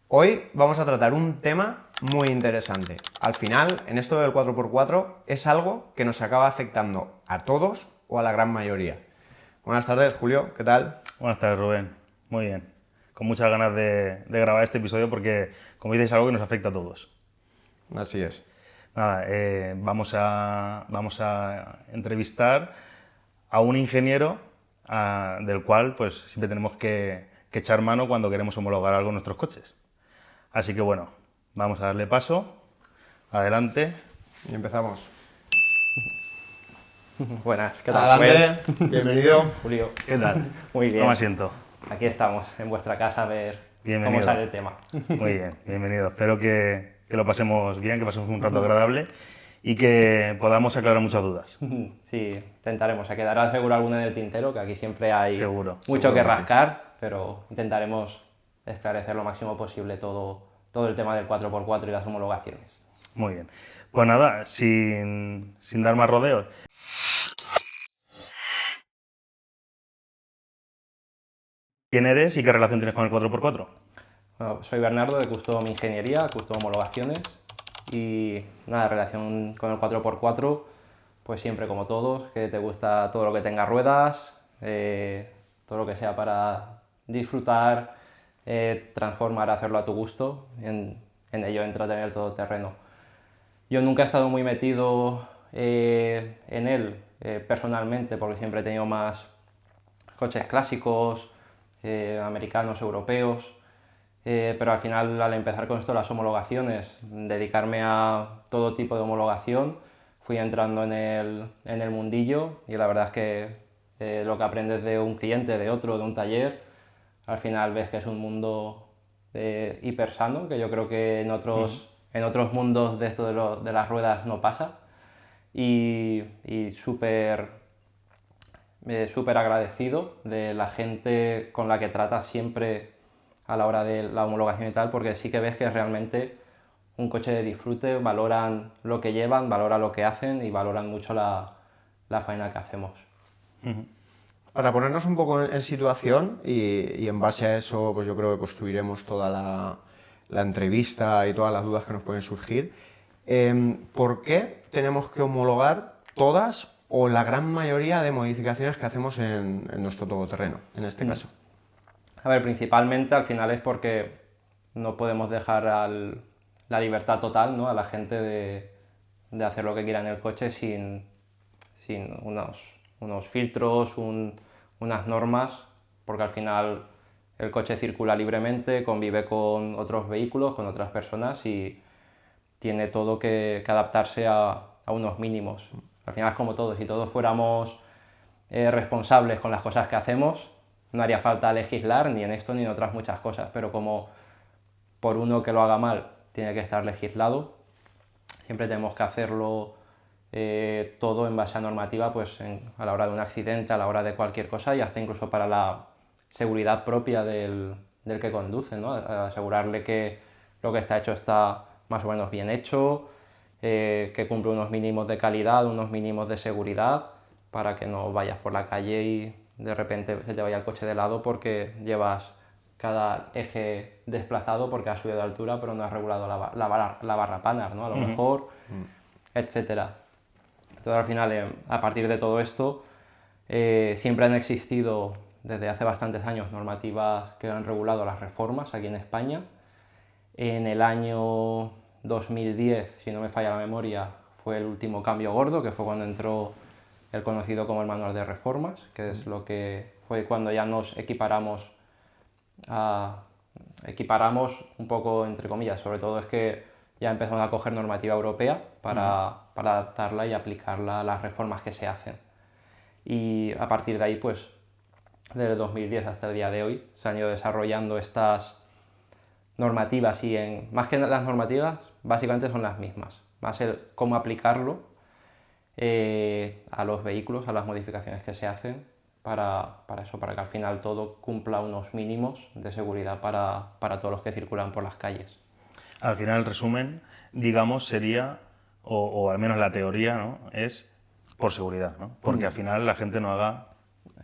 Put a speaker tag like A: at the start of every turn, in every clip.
A: Hoy vamos a tratar un tema muy interesante. Al final, en esto del 4x4 es algo que nos acaba afectando a todos o a la gran mayoría. Buenas tardes, Julio, ¿qué tal?
B: Buenas tardes, Rubén. Muy bien. Con muchas ganas de grabar este episodio porque, como dices, es algo que nos afecta a todos.
A: Así es.
B: Nada, vamos a entrevistar a un ingeniero del cual pues siempre tenemos que echar mano cuando queremos homologar algo en nuestros coches. Así que bueno, vamos a darle paso. Adelante.
A: Y empezamos.
C: Buenas, ¿qué tal?
A: Adelante, bienvenido.
C: Julio.
B: ¿Qué tal?
C: Muy bien.
B: Toma asiento.
C: Aquí estamos, en vuestra casa, a ver
B: Bienvenido.
C: cómo sale el tema.
B: Muy bien, bienvenido. Espero que lo pasemos bien, que pasemos un rato agradable y que podamos aclarar muchas dudas.
C: Sí, intentaremos. Se quedará seguro alguna en el tintero, que aquí siempre hay
B: Seguro,
C: mucho
A: seguro
C: que
A: que sí.
C: rascar, pero intentaremos esclarecer lo máximo posible todo el tema del 4x4 y las homologaciones.
B: Muy bien. Pues nada, sin dar más rodeos. ¿Quién eres y qué relación tienes con el 4x4?
C: Bueno, soy Bernardo de Custom Ingeniería, Custom Homologaciones y nada, relación con el 4x4, pues siempre como todos, que te gusta todo lo que tenga ruedas, todo lo que sea para disfrutar, transformar, hacerlo a tu gusto, en ello entra también el todoterreno. Yo nunca he estado muy metido en él personalmente, porque siempre he tenido más coches clásicos, americanos, europeos, pero al final, al empezar con esto las homologaciones, dedicarme a todo tipo de homologación, fui entrando en el mundillo y la verdad es que lo que aprendes de un cliente, de otro, de un taller, al final ves que es un mundo hiper sano, que yo creo que en otros mundos de esto de las ruedas no pasa, y súper agradecido de la gente con la que tratas siempre a la hora de la homologación y tal, porque sí que ves que es realmente un coche de disfrute, valoran lo que llevan, valoran lo que hacen y valoran mucho la faena que hacemos.
A: Para ponernos un poco en situación y en base a eso, pues yo creo que construiremos toda la entrevista y todas las dudas que nos pueden surgir. ¿Por qué tenemos que homologar todas o la gran mayoría de modificaciones que hacemos en nuestro todoterreno, en este caso?
C: A ver, principalmente al final es porque no podemos dejar la libertad total, ¿no?, a la gente de hacer lo que quiera en el coche sin unos filtros, unas normas, porque al final el coche circula libremente, convive con otros vehículos, con otras personas y tiene todo que adaptarse a unos mínimos. Al final es como todo, si todos fuéramos responsables con las cosas que hacemos, no haría falta legislar ni en esto ni en otras muchas cosas, pero como por uno que lo haga mal tiene que estar legislado, siempre tenemos que hacerlo todo en base a normativa, pues a la hora de un accidente, a la hora de cualquier cosa y hasta incluso para la seguridad propia del que conduce, ¿no? Asegurarle que lo que está hecho está más o menos bien hecho, que cumple unos mínimos de calidad, unos mínimos de seguridad, para que no vayas por la calle y de repente se te vaya el coche de lado porque llevas cada eje desplazado porque has subido de altura pero no has regulado la barra panel, ¿no?, a lo mejor, etcétera. Entonces al final, a partir de todo esto, siempre han existido desde hace bastantes años normativas que han regulado las reformas aquí en España. En el año 2010, si no me falla la memoria, fue el último cambio gordo, que fue cuando entró el conocido como el manual de reformas, que es lo que fue cuando ya nos equiparamos un poco entre comillas, sobre todo es que ya empezamos a coger normativa europea para adaptarla y aplicarla a las reformas que se hacen. Y a partir de ahí, pues, desde 2010 hasta el día de hoy, se han ido desarrollando estas normativas y más que las normativas, básicamente son las mismas, más el cómo aplicarlo a los vehículos, a las modificaciones que se hacen para eso, para que al final todo cumpla unos mínimos de seguridad para todos los que circulan por las calles.
B: Al final, el resumen, digamos, sería, o al menos la teoría, ¿no?, es por seguridad, ¿no? Porque al final la gente no haga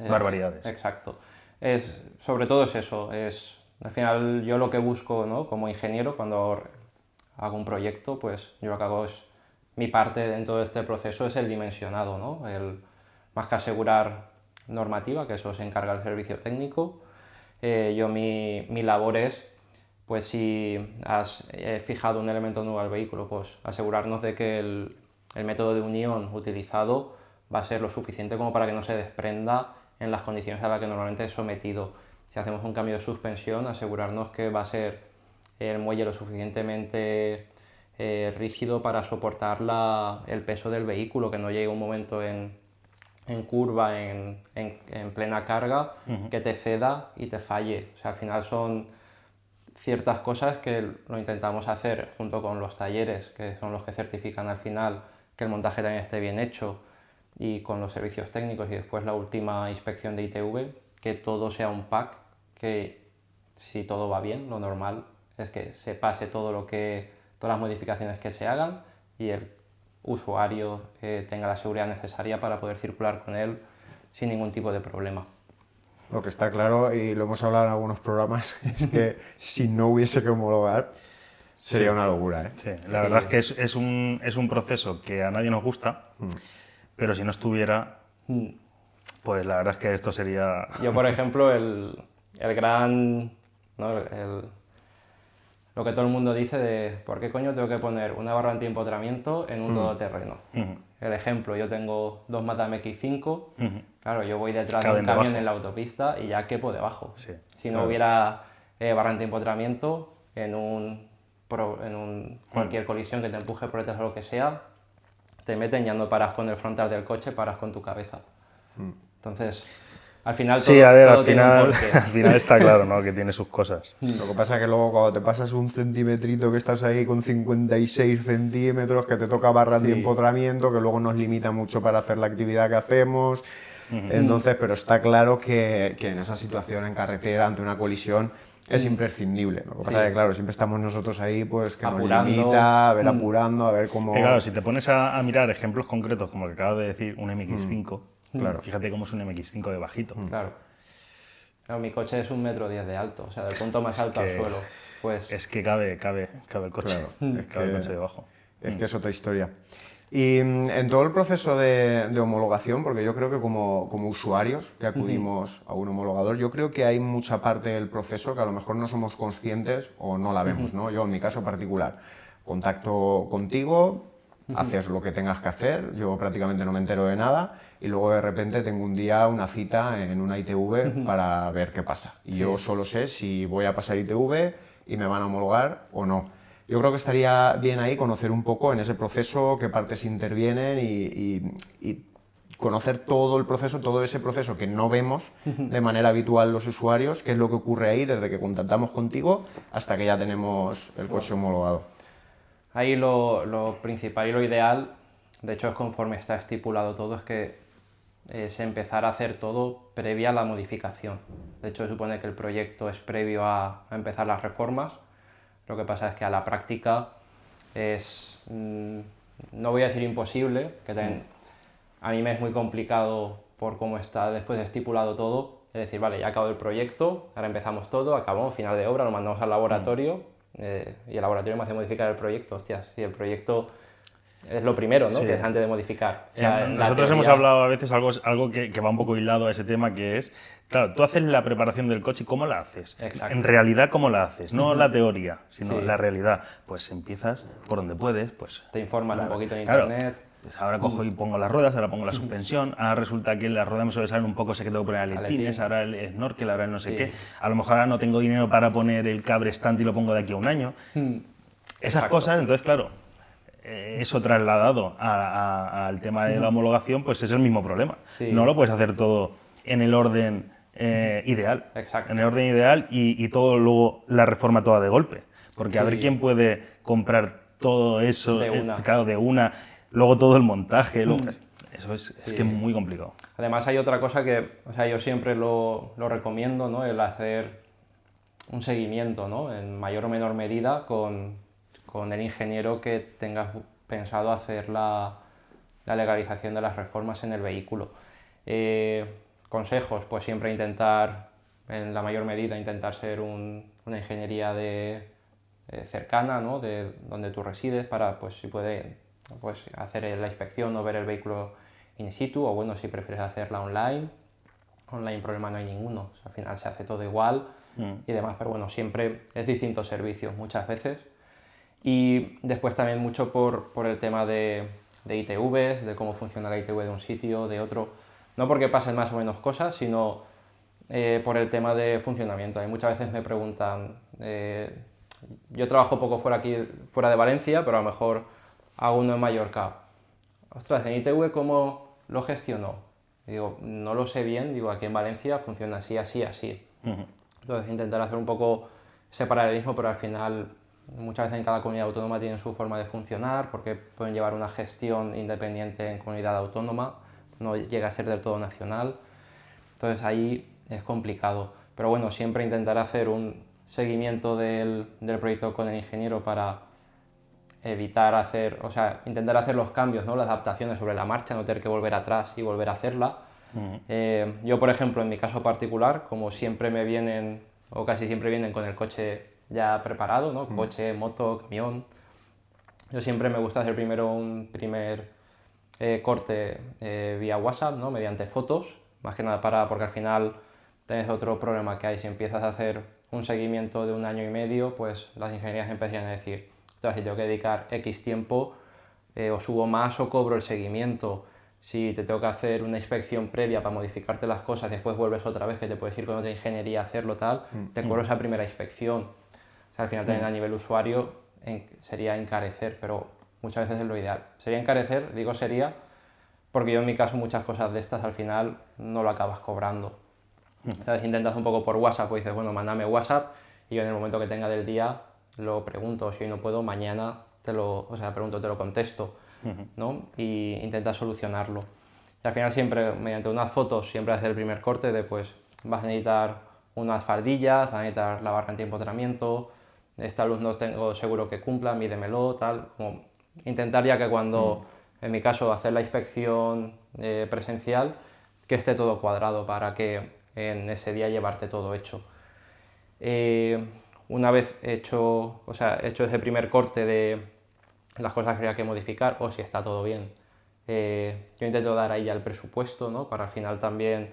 B: barbaridades.
C: Exacto. Sobre todo es eso, es Al final yo lo que busco, ¿no? Como ingeniero cuando hago un proyecto, pues yo lo que hago es, mi parte dentro de este proceso es el dimensionado, ¿no? Más que asegurar normativa, que eso se encarga el servicio técnico, mi labor es, pues si has fijado un elemento nuevo al vehículo, pues asegurarnos de que el método de unión utilizado va a ser lo suficiente como para que no se desprenda en las condiciones a las que normalmente es sometido. Si hacemos un cambio de suspensión, asegurarnos que va a ser el muelle lo suficientemente rígido para soportar el peso del vehículo, que no llegue un momento en curva, en plena carga, que te ceda y te falle. O sea, al final son ciertas cosas que lo intentamos hacer junto con los talleres, que son los que certifican al final que el montaje también esté bien hecho, y con los servicios técnicos y después la última inspección de ITV, que todo sea un pack, que si todo va bien, lo normal es que se pase todas las modificaciones que se hagan y el usuario tenga la seguridad necesaria para poder circular con él sin ningún tipo de problema.
A: Lo que está claro, y lo hemos hablado en algunos programas, es que si no hubiese que homologar, sería una locura, ¿eh?
B: Sí, la verdad es que es un proceso que a nadie nos gusta, pero si no estuviera, pues la verdad es que esto sería...
C: Yo, por ejemplo, ¿no? Lo que todo el mundo dice de ¿por qué coño tengo que poner una barra antiempotramiento en un todoterreno? El ejemplo, yo tengo dos Mazda MX-5, claro, yo voy detrás de un camión
B: debajo
C: en la autopista y ya quepo debajo.
B: Sí,
C: Si no hubiera barra antiempotramiento en cualquier colisión que te empuje por detrás o lo que sea, te meten, ya no paras con el frontal del coche, paras con tu cabeza. Entonces, al final
B: Sí,
C: todo,
B: a ver,
C: todo
B: al
C: tiene un
B: final,
C: porqué.
B: al final está claro, ¿no? Que tiene sus cosas.
A: Lo que pasa es que luego cuando te pasas un centimetrito que estás ahí con 56 centímetros, que te toca barra de empotramiento, que luego nos limita mucho para hacer la actividad que hacemos. Entonces, pero está claro que en esa situación en carretera, ante una colisión, es imprescindible. Lo que pasa es que, claro, siempre estamos nosotros ahí, pues que
C: Apurando.
A: nos limita, a ver apurando, a ver cómo...
B: Claro, si te pones a mirar ejemplos concretos, como el que acabas de decir, un MX-5, claro, fíjate cómo es un MX-5 de bajito.
C: Claro. Claro, mi coche es 1,10 m de alto, o sea, del punto más alto al
B: Que
C: suelo. Pues
B: Es que cabe el coche,
A: Claro,
B: cabe el coche debajo.
A: Es que es otra historia. Y en todo el proceso de homologación, porque yo creo que como usuarios que acudimos a un homologador, yo creo que hay mucha parte del proceso que a lo mejor no somos conscientes o no la vemos, ¿no? Yo en mi caso particular, contacto contigo, haces lo que tengas que hacer, yo prácticamente no me entero de nada y luego de repente tengo un día una cita en una ITV para ver qué pasa. Y yo solo sé si voy a pasar ITV y me van a homologar o no. Yo creo que estaría bien ahí conocer un poco en ese proceso qué partes intervienen y conocer todo el proceso, todo ese proceso que no vemos de manera habitual los usuarios, qué es lo que ocurre ahí desde que contactamos contigo hasta que ya tenemos el coche homologado.
C: ahí lo principal y lo ideal, de hecho es conforme está estipulado todo, es que se empezara a hacer todo previa a la modificación. De hecho, se supone que el proyecto es previo a empezar las reformas. Lo que pasa es que a la práctica es, no voy a decir imposible, que a mí me es muy complicado por cómo está después estipulado todo. Es decir, vale, ya acabó el proyecto, ahora empezamos todo, acabamos, final de obra, lo mandamos al laboratorio y el laboratorio me hace modificar el proyecto. Hostias, si el proyecto es lo primero, ¿no?
B: Sí.
C: Que es antes de modificar. O sea, en la
B: Nosotros hemos
C: teoría-
B: hablado a veces algo que va un poco hilado a ese tema, que es, claro, tú haces la preparación del coche, ¿cómo la haces?
C: Exacto.
B: En realidad, ¿cómo la haces? No la teoría, sino
C: Sí.
B: la realidad. Pues empiezas por donde puedes, pues...
C: Te informas un poquito en
B: Claro,
C: internet.
B: pues ahora cojo y pongo las ruedas, ahora pongo la suspensión, ahora resulta que las ruedas me sobresalen un poco, sé que tengo que poner aletines,
C: Aletín.
B: ahora el snorkel, ahora el no sé
C: Sí.
B: qué. A lo mejor ahora no tengo dinero para poner el cabrestant y lo pongo de aquí a un año. Esas
C: Exacto.
B: cosas, entonces, claro, eso trasladado al tema de la homologación, pues es el mismo problema.
C: Sí.
B: No lo puedes hacer todo en el orden ideal.
C: Exacto.
B: En el orden ideal y todo luego la reforma toda de golpe. Porque a ver
C: Sí.
B: quién puede comprar todo eso,
C: De una.
B: claro, de una, luego todo el montaje. Eso es que es muy complicado.
C: Además hay otra cosa que, o sea, yo siempre lo recomiendo, ¿no? El hacer un seguimiento, ¿no? En mayor o menor medida con el ingeniero que tengas pensado hacer la legalización de las reformas en el vehículo. Consejos, pues siempre intentar, en la mayor medida, intentar ser un una ingeniería cercana, ¿no? De donde tú resides para, pues, si puede, pues, hacer la inspección o ver el vehículo in situ, o bueno, si prefieres hacerla online. Online problema no hay ninguno, o sea, al final se hace todo igual y demás, pero bueno, siempre es distintos servicios muchas veces. Y después también mucho por el tema de ITVs, de cómo funciona la ITV de un sitio, de otro. No porque pasen más o menos cosas, sino por el tema de funcionamiento. Hay muchas veces me preguntan, yo trabajo poco fuera de Valencia, pero a lo mejor hago uno en Mallorca. Ostras, en ITV, ¿cómo lo gestionó? Y digo, no lo sé bien, digo, aquí en Valencia funciona así, así, así. Entonces intentar hacer un poco ese paralelismo, pero al final muchas veces en cada comunidad autónoma tienen su forma de funcionar, porque pueden llevar una gestión independiente en comunidad autónoma, no llega a ser del todo nacional. Entonces ahí es complicado. Pero bueno, siempre intentar hacer un seguimiento del proyecto con el ingeniero para evitar hacer, o sea, intentar hacer los cambios, ¿no? Las adaptaciones sobre la marcha, no tener que volver atrás y volver a hacerla. Yo, por ejemplo, en mi caso particular, como siempre me vienen, o casi siempre vienen con el coche ya preparado, ¿no? Coche, moto, camión. Yo siempre me gusta hacer primero un primer corte vía WhatsApp, ¿no? Mediante fotos, más que nada porque al final tenés otro problema que hay. Si empiezas a hacer un seguimiento de 1 año y medio, pues las ingenierías empezarían a decir, si tengo que dedicar X tiempo, o subo más o cobro el seguimiento. Si te tengo que hacer una inspección previa para modificarte las cosas, después vuelves otra vez, que te puedes ir con otra ingeniería a hacerlo tal, te cobro esa primera inspección. O sea, al final también a nivel usuario sería encarecer, pero muchas veces es lo ideal. Sería encarecer, digo sería, porque yo en mi caso muchas cosas de estas al final no lo acabas cobrando. ¿Sabes? Intentas un poco por WhatsApp, pues dices, bueno, mándame WhatsApp y yo en el momento que tenga del día lo pregunto, si hoy no puedo, mañana pregunto, te lo contesto, ¿no? Y intentas solucionarlo. Y al final siempre, mediante unas fotos, siempre hacer el primer corte de, pues, vas a necesitar unas faldillas, vas a necesitar la barra antiempotramiento, esta luz no tengo seguro que cumpla, mídemelo, tal, como intentar ya que cuando, en mi caso, hacer la inspección presencial, que esté todo cuadrado para que en ese día llevarte todo hecho. Una vez hecho ese primer corte de las cosas que habría que modificar o si está todo bien, yo intento dar ahí ya el presupuesto, ¿no? Para al final también,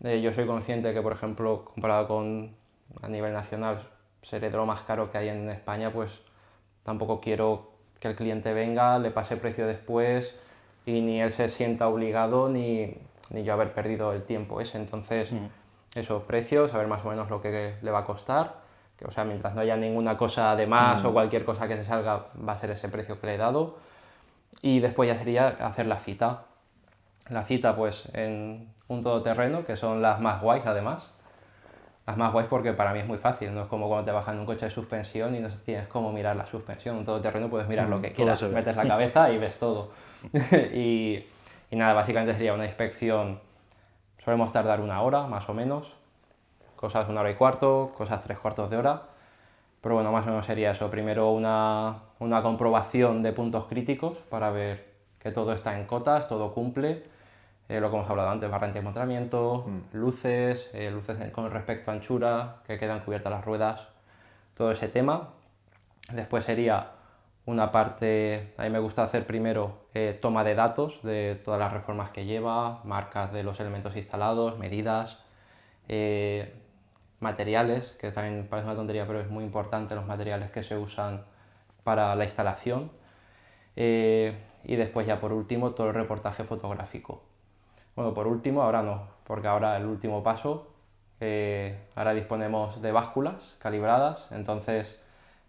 C: yo soy consciente que, por ejemplo, comparado con a nivel nacional, ser de lo más caro que hay en España, pues tampoco quiero que el cliente venga, le pase precio después y ni él se sienta obligado ni yo haber perdido el tiempo ese. Entonces, esos precios, saber más o menos lo que le va a costar, que, o sea, mientras no haya ninguna cosa de más o cualquier cosa que se salga, va a ser ese precio que le he dado. Y después ya sería hacer la cita. La cita, pues, en un todoterreno, que son las más guays además. Las más guays porque para mí es muy fácil, no es como cuando te bajas en un coche de suspensión y no tienes cómo mirar la suspensión. Un todoterreno puedes mirar lo que quieras, metes la cabeza y ves todo. y nada, básicamente sería una inspección, solemos tardar 1 hora más o menos, cosas 1 hora y cuarto, cosas 3/4 de hora, pero bueno, más o menos sería eso. Primero una comprobación de puntos críticos para ver que todo está en cotas, todo cumple, lo que hemos hablado antes, barra antiempotramiento, luces, luces con respecto a anchura, que quedan cubiertas las ruedas, todo ese tema. Después sería una parte, a mí me gusta hacer primero toma de datos de todas las reformas que lleva, marcas de los elementos instalados, medidas, materiales, que también parece una tontería, pero es muy importante los materiales que se usan para la instalación. Y después ya por último todo el reportaje fotográfico. Bueno, por último, ahora no, porque ahora el último paso, ahora disponemos de básculas calibradas, entonces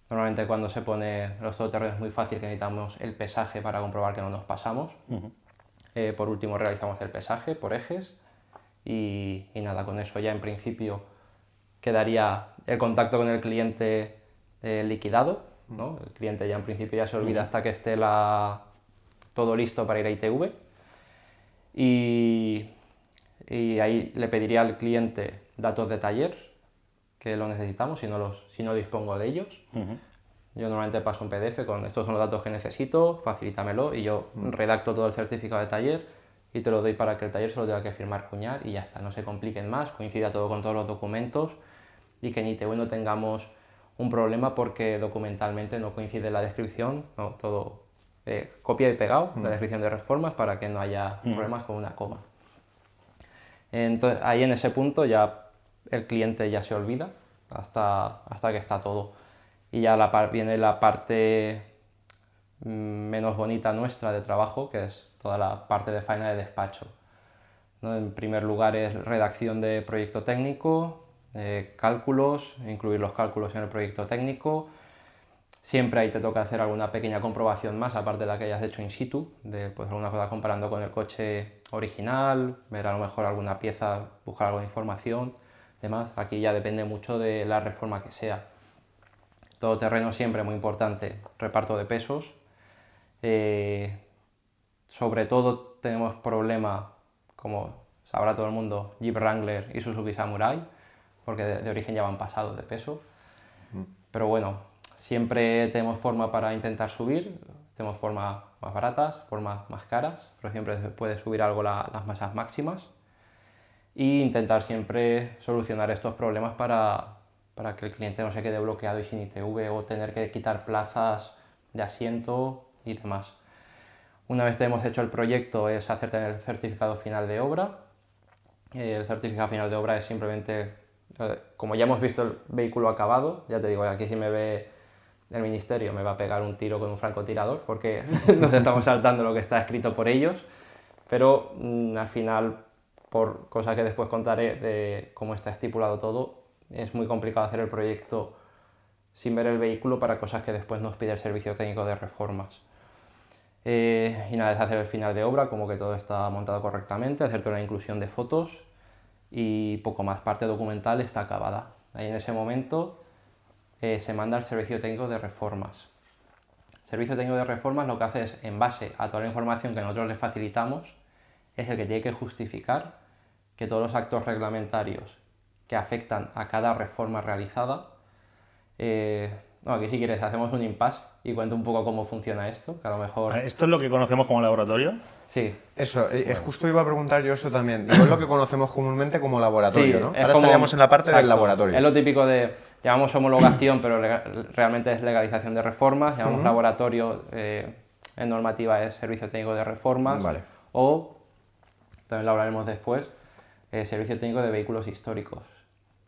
C: normalmente cuando se pone los todoterrenos es muy fácil que necesitamos el pesaje para comprobar que no nos pasamos. Por último realizamos el pesaje por ejes y nada, con eso ya en principio quedaría el contacto con el cliente liquidado, ¿no? El cliente ya en principio ya se olvida hasta que esté todo listo para ir a ITV. Y ahí le pediría al cliente datos de taller, que lo necesitamos si no dispongo de ellos. Yo normalmente paso un PDF con estos son los datos que necesito, facilítamelo y yo redacto todo el certificado de taller y te lo doy para que el taller solo tenga que firmar, cuñar y ya está, no se compliquen más, coincida todo con todos los documentos y que en ITV no tengamos un problema porque documentalmente no coincide la descripción, ¿no? Todo copia y pegado, la descripción de reformas para que no haya problemas con una coma. Entonces ahí en ese punto ya el cliente ya se olvida hasta que está todo. Y ya viene la parte menos bonita nuestra de trabajo, que es toda la parte de faena de despacho, ¿no? En primer lugar es redacción de proyecto técnico, cálculos, incluir los cálculos en el proyecto técnico. Siempre ahí te toca hacer alguna pequeña comprobación más, aparte de la que hayas hecho in situ, de pues, alguna cosa comparando con el coche original, ver a lo mejor alguna pieza, buscar algo de información, demás. Aquí ya depende mucho de la reforma que sea. Todo terreno siempre muy importante, reparto de pesos. Sobre todo tenemos problema, como sabrá todo el mundo, Jeep Wrangler y Suzuki Samurai, porque de origen ya van pasados de peso. Pero bueno, siempre tenemos forma para intentar subir, tenemos formas más baratas, formas más caras, pero siempre se puede subir algo las masas máximas e intentar siempre solucionar estos problemas para que el cliente no se quede bloqueado y sin ITV o tener que quitar plazas de asiento y demás. Una vez que hemos hecho el proyecto es hacer tener el certificado final de obra. El certificado final de obra es simplemente, como ya hemos visto el vehículo acabado, ya te digo, aquí si me ve el ministerio me va a pegar un tiro con un francotirador porque nos estamos saltando lo que está escrito por ellos, pero al final, por cosas que después contaré de cómo está estipulado todo, es muy complicado hacer el proyecto sin ver el vehículo para cosas que después nos pide el servicio técnico de reformas. Y nada, es hacer el final de obra, como que todo está montado correctamente, hacer toda la inclusión de fotos y poco más. Parte documental está acabada. Ahí en ese momento se manda al servicio técnico de reformas. El servicio técnico de reformas lo que hace es, en base a toda la información que nosotros les facilitamos, es el que tiene que justificar que todos los actos reglamentarios que afectan a cada reforma realizada, aquí si quieres hacemos un impasse y cuento un poco cómo funciona esto, que a lo mejor...
B: ¿Esto es lo que conocemos como laboratorio?
C: Sí.
A: Eso, justo iba a preguntar yo eso también. Digo, es lo que conocemos comúnmente como laboratorio,
C: Sí,
A: ¿no?
C: es
A: Ahora
C: como-
A: estaríamos en la parte del
C: exacto.
A: laboratorio.
C: Es lo típico de, llamamos homologación, pero realmente es legalización de reformas, llamamos laboratorio, en normativa es servicio técnico de reformas,
A: Vale.
C: o, también lo hablaremos después, servicio técnico de vehículos históricos,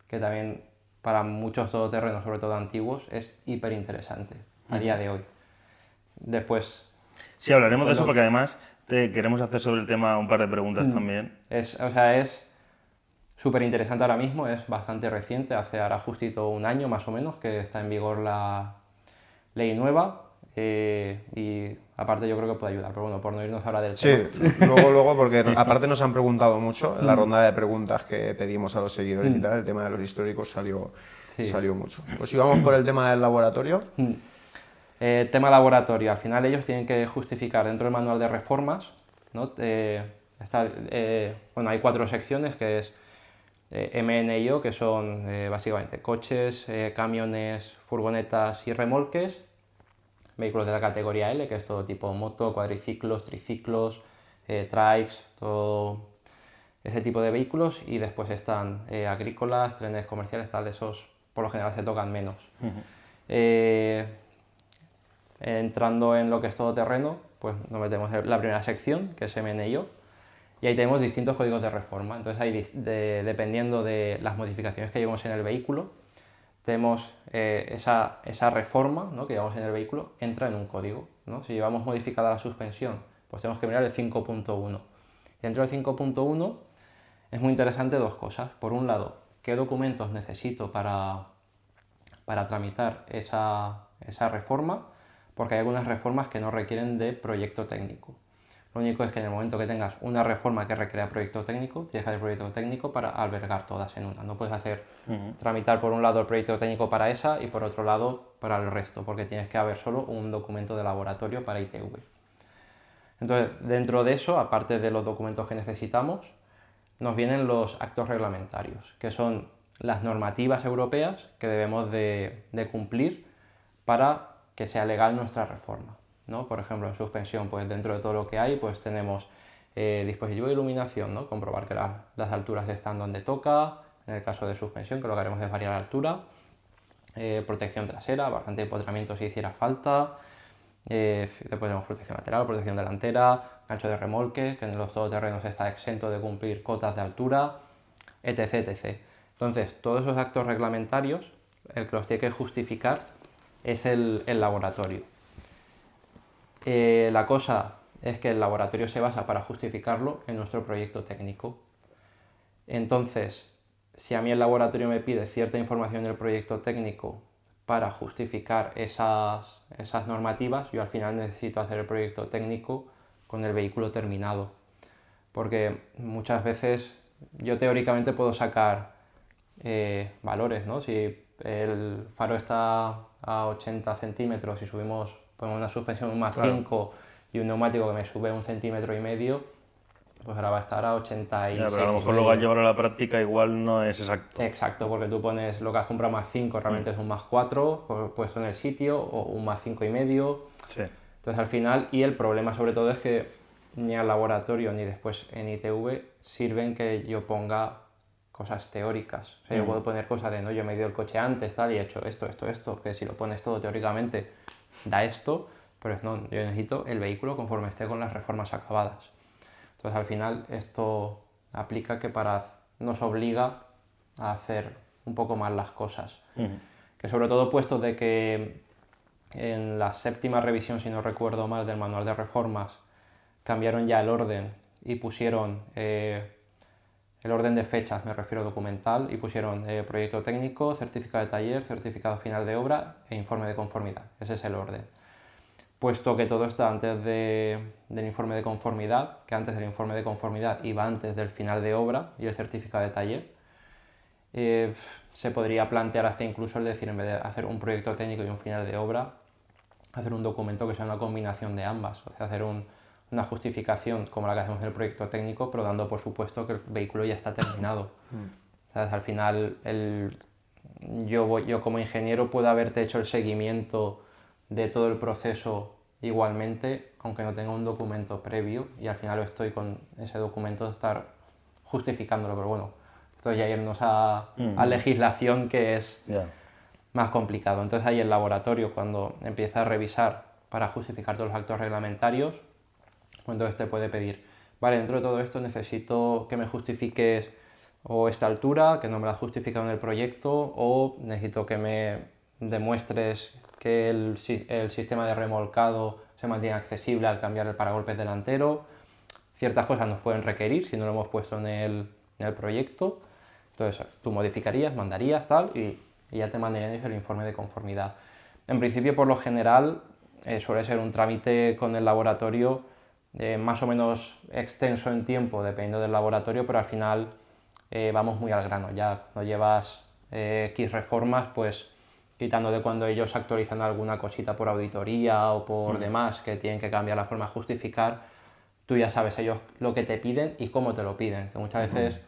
C: que también para muchos todoterrenos, sobre todo antiguos, es hiper interesante a día de hoy. Después...
B: Sí, hablaremos de
C: Pues
B: eso
C: lo-
B: porque además te queremos hacer sobre el tema un par de preguntas también.
C: Es súper interesante ahora mismo, es bastante reciente, hace ahora justito un año más o menos que está en vigor la ley nueva y aparte yo creo que puede ayudar, pero bueno, por no irnos ahora del
A: Sí,
C: tema.
A: luego, porque aparte nos han preguntado mucho, en la ronda de preguntas que pedimos a los seguidores y tal, el tema de los históricos salió mucho. Pues si vamos por el tema del laboratorio.
C: Tema laboratorio, al final ellos tienen que justificar dentro del manual de reformas, ¿no? Hay 4 secciones que es MNIO, que son básicamente coches, camiones, furgonetas y remolques, vehículos de la categoría L, que es todo tipo moto, cuadriciclos, triciclos, trikes, todo ese tipo de vehículos, y después están agrícolas, trenes comerciales, tal, esos por lo general se tocan menos. Entrando en lo que es todoterreno, pues nos metemos en la primera sección, que es MNIO, y ahí tenemos distintos códigos de reforma. Entonces ahí, dependiendo de las modificaciones que llevamos en el vehículo, tenemos esa reforma, ¿no?, que llevamos en el vehículo, entra en un código, ¿no? Si llevamos modificada la suspensión, pues tenemos que mirar el 5.1. Dentro del 5.1 es muy interesante 2 cosas. Por un lado, qué documentos necesito para tramitar esa reforma, porque hay algunas reformas que no requieren de proyecto técnico. Lo único es que en el momento que tengas una reforma que requiera proyecto técnico, tienes que hacer proyecto técnico para albergar todas en una. No puedes hacer tramitar por un lado el proyecto técnico para esa y por otro lado para el resto, porque tienes que haber solo un documento de laboratorio para ITV. Entonces, dentro de eso, aparte de los documentos que necesitamos, nos vienen los actos reglamentarios, que son las normativas europeas que debemos de cumplir para que sea legal nuestra reforma, ¿no? Por ejemplo, en suspensión, pues dentro de todo lo que hay, pues tenemos dispositivo de iluminación, ¿no? Comprobar que las alturas están donde toca, en el caso de suspensión, que lo que haremos es variar la altura, protección trasera, bastante empotramiento si hiciera falta, después tenemos protección lateral, protección delantera, gancho de remolque, que en los todoterrenos está exento de cumplir cotas de altura, etc, etc. Entonces, todos esos actos reglamentarios, el que los tiene que justificar es el laboratorio. La cosa es que el laboratorio se basa para justificarlo en nuestro proyecto técnico. Entonces, si a mí el laboratorio me pide cierta información del proyecto técnico para justificar esas normativas, yo al final necesito hacer el proyecto técnico con el vehículo terminado. Porque muchas veces yo teóricamente puedo sacar valores, ¿no? Si el faro está a 80 centímetros y subimos, ponemos una suspensión más 5 y un neumático que me sube 1,5 centímetros, pues ahora va a estar a 86.
B: Pero a lo mejor luego al llevarlo a la práctica igual no es exacto.
C: Exacto, porque tú pones lo que has comprado más 5, realmente es un más 4 puesto en el sitio, o un más 5,5.
B: Sí.
C: Entonces al final, y el problema sobre todo es que ni al laboratorio ni después en ITV sirven que yo ponga cosas teóricas. O sea, yo puedo poner cosas de, no, yo me he ido el coche antes, tal, y he hecho esto, que si lo pones todo teóricamente da esto, pero no, yo necesito el vehículo conforme esté con las reformas acabadas. Entonces al final esto aplica que nos obliga a hacer un poco más las cosas. Que sobre todo puesto de que en la 7ª revisión, si no recuerdo mal, del manual de reformas, cambiaron ya el orden y pusieron el orden de fechas, me refiero documental, y pusieron proyecto técnico, certificado de taller, certificado final de obra e informe de conformidad. Ese es el orden. Puesto que todo está antes del informe de conformidad, que antes del informe de conformidad iba antes del final de obra y el certificado de taller, se podría plantear hasta incluso el decir, en vez de hacer un proyecto técnico y un final de obra, hacer un documento que sea una combinación de ambas, o sea, hacer una justificación como la que hacemos en el proyecto técnico, pero dando por supuesto que el vehículo ya está terminado. ¿Sabes? Al final, yo como ingeniero puedo haberte hecho el seguimiento de todo el proceso igualmente, aunque no tenga un documento previo, y al final estoy con ese documento de estar justificándolo, pero bueno, esto ya irnos a legislación, que es más complicado. Entonces ahí el laboratorio, cuando empieza a revisar para justificar todos los actos reglamentarios, pues entonces te puede pedir, vale, dentro de todo esto necesito que me justifiques o esta altura, que no me la has justificado en el proyecto, o necesito que me demuestres que el sistema de remolcado se mantiene accesible al cambiar el paragolpes delantero. Ciertas cosas nos pueden requerir si no lo hemos puesto en el proyecto. Entonces tú modificarías, mandarías, tal, y ya te mandarían el informe de conformidad. En principio, por lo general, suele ser un trámite con el laboratorio más o menos extenso en tiempo, dependiendo del laboratorio, pero al final vamos muy al grano. Ya no llevas X reformas, pues quitando de cuando ellos actualizan alguna cosita por auditoría o por demás, que tienen que cambiar la forma de justificar, tú ya sabes ellos lo que te piden y cómo te lo piden, que muchas veces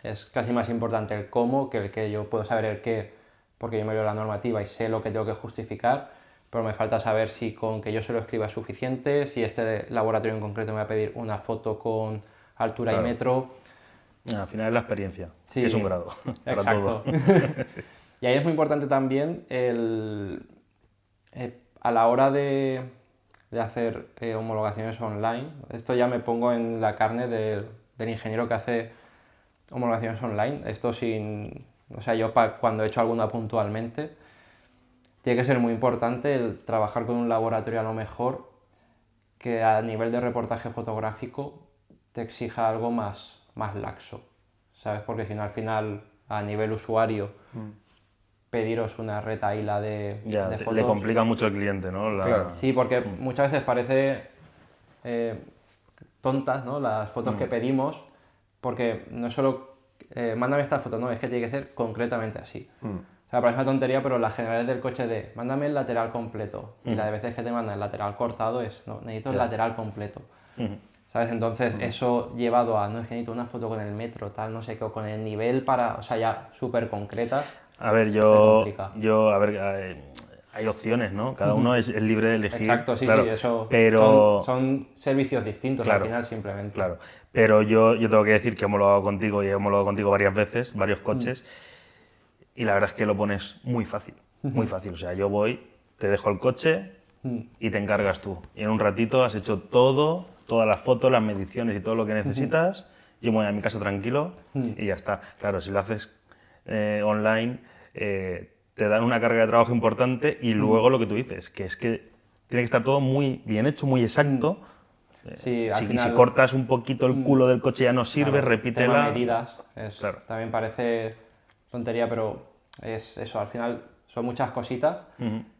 C: es casi más importante el cómo que el qué. Yo puedo saber el qué porque yo me leo la normativa y sé lo que tengo que justificar, pero me falta saber si con que yo se lo escriba es suficiente, si este laboratorio en concreto me va a pedir una foto con altura y metro.
B: Al final es la experiencia,
C: Sí,
B: es un grado para
C: exacto.
B: todo.
C: Y ahí es muy importante también a la hora de hacer homologaciones online, esto ya me pongo en la carne del ingeniero que hace homologaciones online, esto o sea, yo cuando he hecho alguna puntualmente, tiene que ser muy importante el trabajar con un laboratorio a lo mejor que a nivel de reportaje fotográfico te exija algo más laxo, ¿sabes? Porque si no al final a nivel usuario pediros una retahíla de fotos.
B: Le complica mucho al cliente, ¿no?
A: Claro.
C: Sí, porque muchas veces parece tontas, ¿no? Las fotos que pedimos, porque no es solo mándame esta foto, no, es que tiene que ser concretamente así. O sea, parece una tontería, pero las generales del coche de mándame el lateral completo, y la de veces que te mandan el lateral cortado es, no, necesito el lateral completo. ¿Sabes? Entonces eso llevado a, no, es que necesito una foto con el metro, tal, no sé qué, o con el nivel para, o sea, ya súper concretas.
B: A ver, hay opciones, ¿no? Cada uno es libre de elegir.
C: Exacto, sí,
B: claro,
C: sí, eso
B: pero...
C: son servicios distintos
B: Claro,
C: al final simplemente.
B: Claro, pero yo tengo que decir que he homologado contigo y he homologado contigo varias veces, varios coches, y la verdad es que lo pones muy fácil, muy fácil. O sea, yo voy, te dejo el coche y te encargas tú. Y en un ratito has hecho todo, todas las fotos, las mediciones y todo lo que necesitas. Yo me voy a mi casa tranquilo y ya está. Claro, si lo haces online, te dan una carga de trabajo importante y luego lo que tú dices, que es que tiene que estar todo muy bien hecho, muy exacto.
C: Sí, al
B: Si
C: final,
B: cortas un poquito el culo del coche ya no sirve,
C: claro,
B: repítela.
C: tema medidas,
B: Claro.
C: también parece tontería, pero es eso, al final son muchas cositas,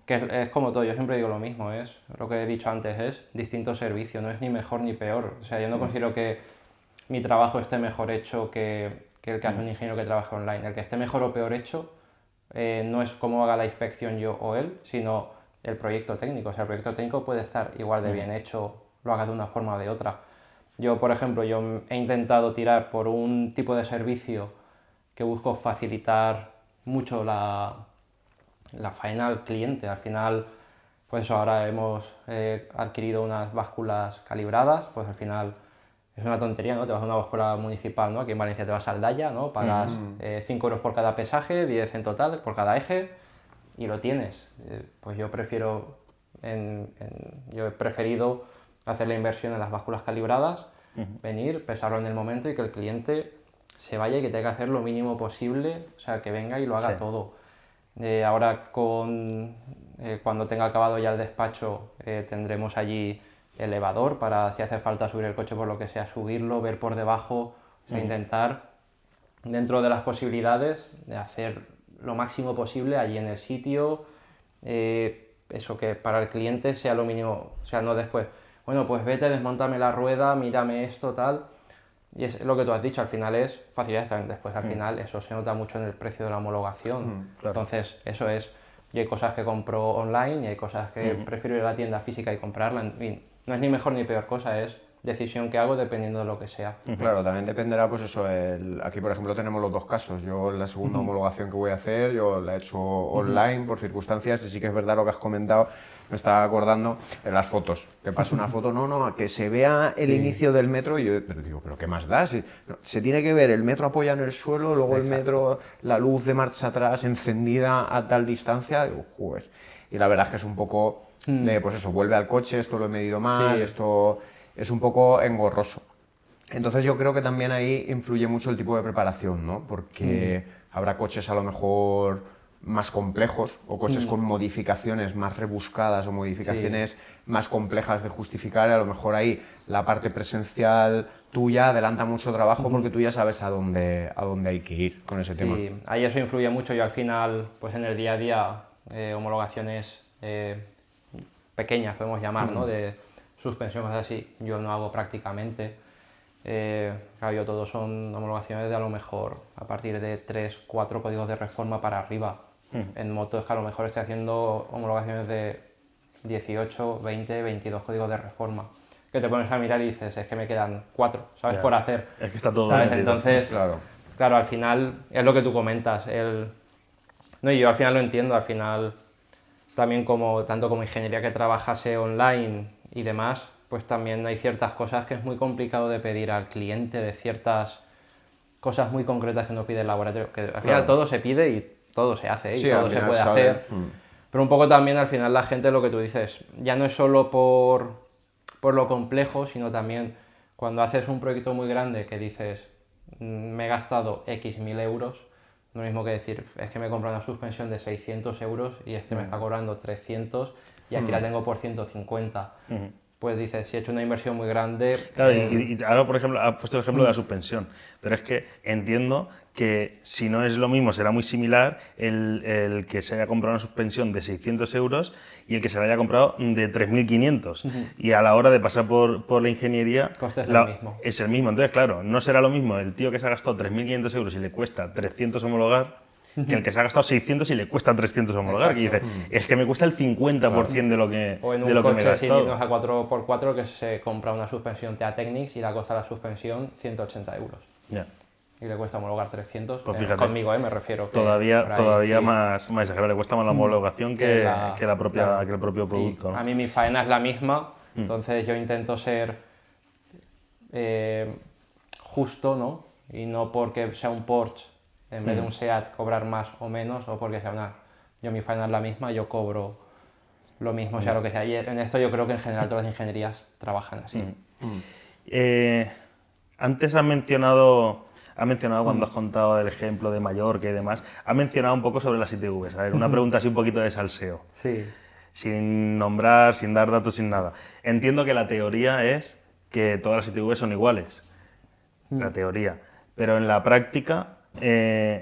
C: que es como todo, yo siempre digo lo mismo, es lo que he dicho antes, es distinto servicio, no es ni mejor ni peor. O sea, yo no considero que mi trabajo esté mejor hecho que el que hace un ingeniero que trabaja online. El que esté mejor o peor hecho no es cómo haga la inspección yo o él, sino el proyecto técnico. O sea, el proyecto técnico puede estar igual de bien hecho, lo haga de una forma o de otra. Yo, por ejemplo, yo he intentado tirar por un tipo de servicio que busco facilitar mucho la faena al cliente. Al final, pues eso, ahora hemos adquirido unas básculas calibradas, pues al final es una tontería, ¿no? Te vas a una báscula municipal, ¿no? Aquí en Valencia te vas al Daya, ¿no? Pagas 5 euros por cada pesaje, 10 en total por cada eje y lo tienes. Pues yo yo he preferido hacer la inversión en las básculas calibradas, venir, pesarlo en el momento y que el cliente se vaya y que tenga que hacer lo mínimo posible, o sea, que venga y lo haga todo. Ahora cuando tenga acabado ya el despacho tendremos allí elevador para si hace falta subir el coche por lo que sea, subirlo, ver por debajo, o sea, intentar dentro de las posibilidades de hacer lo máximo posible allí en el sitio, eso que para el cliente sea lo mínimo, o sea, no después, bueno, pues vete, desmontame la rueda, mírame esto, tal. Y es lo que tú has dicho, al final es facilidades también. Después, al final, eso se nota mucho en el precio de la homologación.
B: Claro.
C: Entonces, eso es. Y hay cosas que compro online y hay cosas que prefiero ir a la tienda física y comprarla. Y no es ni mejor ni peor cosa, es decisión que hago dependiendo de lo que sea.
A: Claro, también dependerá, pues eso, aquí por ejemplo tenemos los dos casos. Yo la segunda homologación que voy a hacer, yo la he hecho online por circunstancias y sí que es verdad lo que has comentado, me estaba acordando de las fotos. Que pasa una foto, no, que se vea el inicio del metro y yo pero digo, ¿pero qué más da? Se tiene que ver el metro apoya en el suelo, luego el metro, la luz de marcha atrás encendida a tal distancia, digo, joder. Y la verdad es que es un poco de, pues eso, vuelve al coche, esto lo he medido mal,
C: Sí.
A: esto es un poco engorroso. Entonces yo creo que también ahí influye mucho el tipo de preparación, ¿no? Porque habrá coches a lo mejor más complejos o coches con modificaciones más rebuscadas o modificaciones más complejas de justificar y a lo mejor ahí la parte presencial tuya adelanta mucho trabajo porque tú ya sabes a dónde hay que ir con ese tema.
C: Sí, ahí eso influye mucho. Yo al final, pues en el día a día, homologaciones pequeñas, podemos llamar, ¿no? De suspensión, cosas así, yo no hago prácticamente. Claro, yo todos son homologaciones de a lo mejor a partir de 3, 4 códigos de reforma para arriba. En moto es que a lo mejor estoy haciendo homologaciones de 18, 20, 22 códigos de reforma. Que te pones a mirar y dices, es que me quedan 4, ¿sabes?
B: Ya.
C: Por hacer.
B: Es que está todo
C: ¿Sabes?
B: vendido.
C: Entonces, claro, al final es lo que tú comentas. No, y yo al final lo entiendo, al final también tanto como ingeniería que trabajase online y demás, pues también hay ciertas cosas que es muy complicado de pedir al cliente, de ciertas cosas muy concretas que no pide el laboratorio, que al final todo se pide y todo se hace, y todo se puede hacer. Pero un poco también al final la gente, lo que tú dices, ya no es solo por lo complejo, sino también cuando haces un proyecto muy grande que dices, me he gastado X mil euros, lo mismo que decir, es que me he comprado una suspensión de 600 euros y me está cobrando 300 y aquí la tengo por 150. Pues dices, si he hecho una inversión muy grande...
B: Claro, y ahora, por ejemplo, has puesto el ejemplo de la suspensión, pero es que entiendo que si no es lo mismo, será muy similar el que se haya comprado una suspensión de 600 euros y el que se la haya comprado de 3.500. Y a la hora de pasar por la ingeniería...
C: Coste es el mismo.
B: Es el mismo. Entonces, claro, no será lo mismo el tío que se ha gastado 3.500 euros y le cuesta 300 homologar que el que se ha gastado 600 y le cuesta 300 homologar.
C: Exacto.
B: Que dice, es que me cuesta el 50% de lo que,
C: O en
B: de
C: un
B: lo que me he
C: coche así,
B: gastado.
C: a 4x4 que se compra una suspensión TA Technics y la costa de la suspensión 180 euros.
B: Ya.
C: y le cuesta homologar 300.
B: Pues fíjate.
C: Conmigo, me refiero. Que
B: Todavía,
C: por ahí,
B: todavía
C: sí.
B: más exagerado, le cuesta más la homologación que el propio
C: Y
B: producto, ¿no?
C: a mí mi faena es la misma, entonces yo intento ser justo, ¿no? Y no porque sea un Porsche, en vez de un SEAT, cobrar más o menos, o porque sea una... Yo mi faena es la misma, yo cobro lo mismo, sea lo que sea. Y en esto yo creo que en general todas las ingenierías trabajan así.
B: Antes has mencionado cuando has contado el ejemplo de Mallorca y demás, has mencionado un poco sobre las ITVs. A ver, una pregunta así un poquito de salseo.
C: Sí.
B: Sin nombrar, sin dar datos, sin nada. Entiendo que la teoría es que todas las ITVs son iguales. La teoría. Pero en la práctica,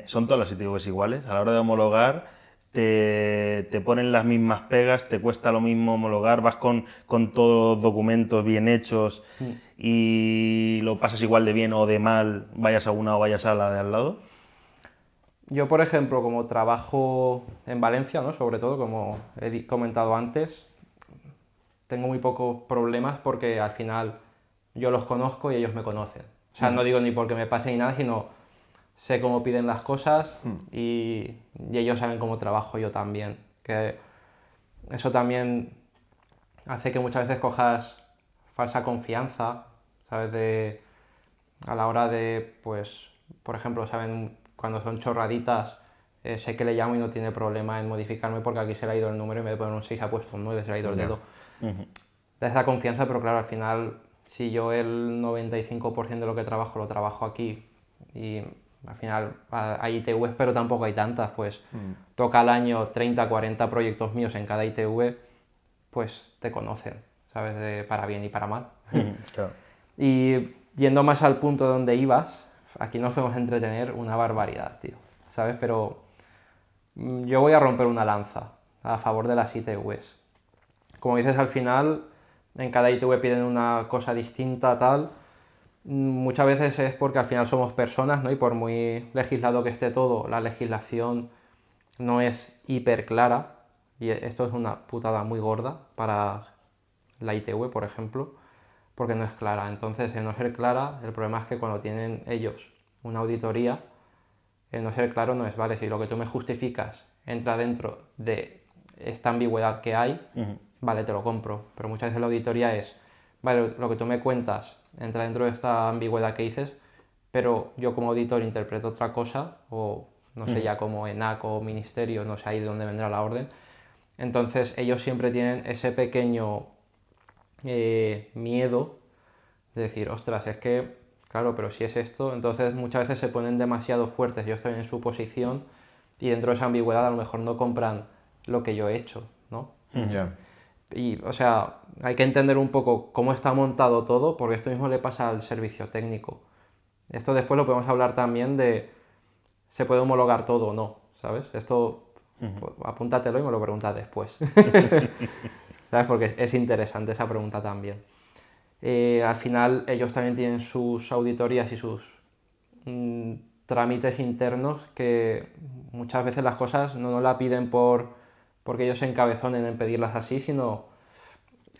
B: ¿son todas las ITVs iguales? A la hora de homologar, te ponen las mismas pegas, te cuesta lo mismo homologar, vas con todos los documentos bien hechos y lo pasas igual de bien o de mal, vayas a una o vayas a la de al lado.
C: Yo, por ejemplo, como trabajo en Valencia, ¿no? Sobre todo, como he comentado antes, tengo muy pocos problemas porque al final yo los conozco y ellos me conocen. O sea, no digo ni porque me pase ni nada, sino sé cómo piden las cosas y ellos saben cómo trabajo yo también. Que eso también hace que muchas veces cojas falsa confianza, ¿sabes? A la hora de, pues, por ejemplo, saben, cuando son chorraditas, sé que le llamo y no tiene problema en modificarme porque aquí se le ha ido el número y en vez de poner un 6 ha puesto un 9, se le ha ido el dedo. Da esa confianza, pero claro, al final, si yo el 95% de lo que trabajo lo trabajo aquí y al final hay ITVs, pero tampoco hay tantas, pues toca al año 30, 40 proyectos míos en cada ITV, pues te conocen, ¿sabes? Para bien y para mal.
B: Claro.
C: Y yendo más al punto donde ibas, aquí nos podemos entretener una barbaridad, tío, ¿sabes? Pero yo voy a romper una lanza a favor de las ITVs. Como dices, al final, en cada ITV piden una cosa distinta, tal. Muchas veces es porque al final somos personas, ¿no? Y por muy legislado que esté todo, la legislación no es hiper clara. Y esto es una putada muy gorda para la ITV, por ejemplo, porque no es clara. Entonces, el no ser clara, el problema es que cuando tienen ellos una auditoría, el no ser claro no es, vale, si lo que tú me justificas entra dentro de esta ambigüedad que hay, vale, te lo compro. Pero muchas veces la auditoría es, vale, lo que tú me cuentas entra dentro de esta ambigüedad que dices, pero yo como auditor interpreto otra cosa, o no sé, ya como ENAC o ministerio, no sé ahí de dónde vendrá la orden. Entonces ellos siempre tienen ese pequeño miedo de decir, ostras, es que, claro, pero si es esto, entonces muchas veces se ponen demasiado fuertes, ellos están en su posición y dentro de esa ambigüedad a lo mejor no compran lo que yo he hecho, ¿no?
A: Ya.
C: Y, o sea, hay que entender un poco cómo está montado todo, porque esto mismo le pasa al servicio técnico. Esto después lo podemos hablar también de, ¿se puede homologar todo o no? ¿Sabes? Esto, pues, apúntatelo y me lo preguntas después. ¿Sabes? Porque es interesante esa pregunta también. Al final ellos también tienen sus auditorías y sus trámites internos que muchas veces las cosas no nos la piden porque ellos se encabezonen en pedirlas así, sino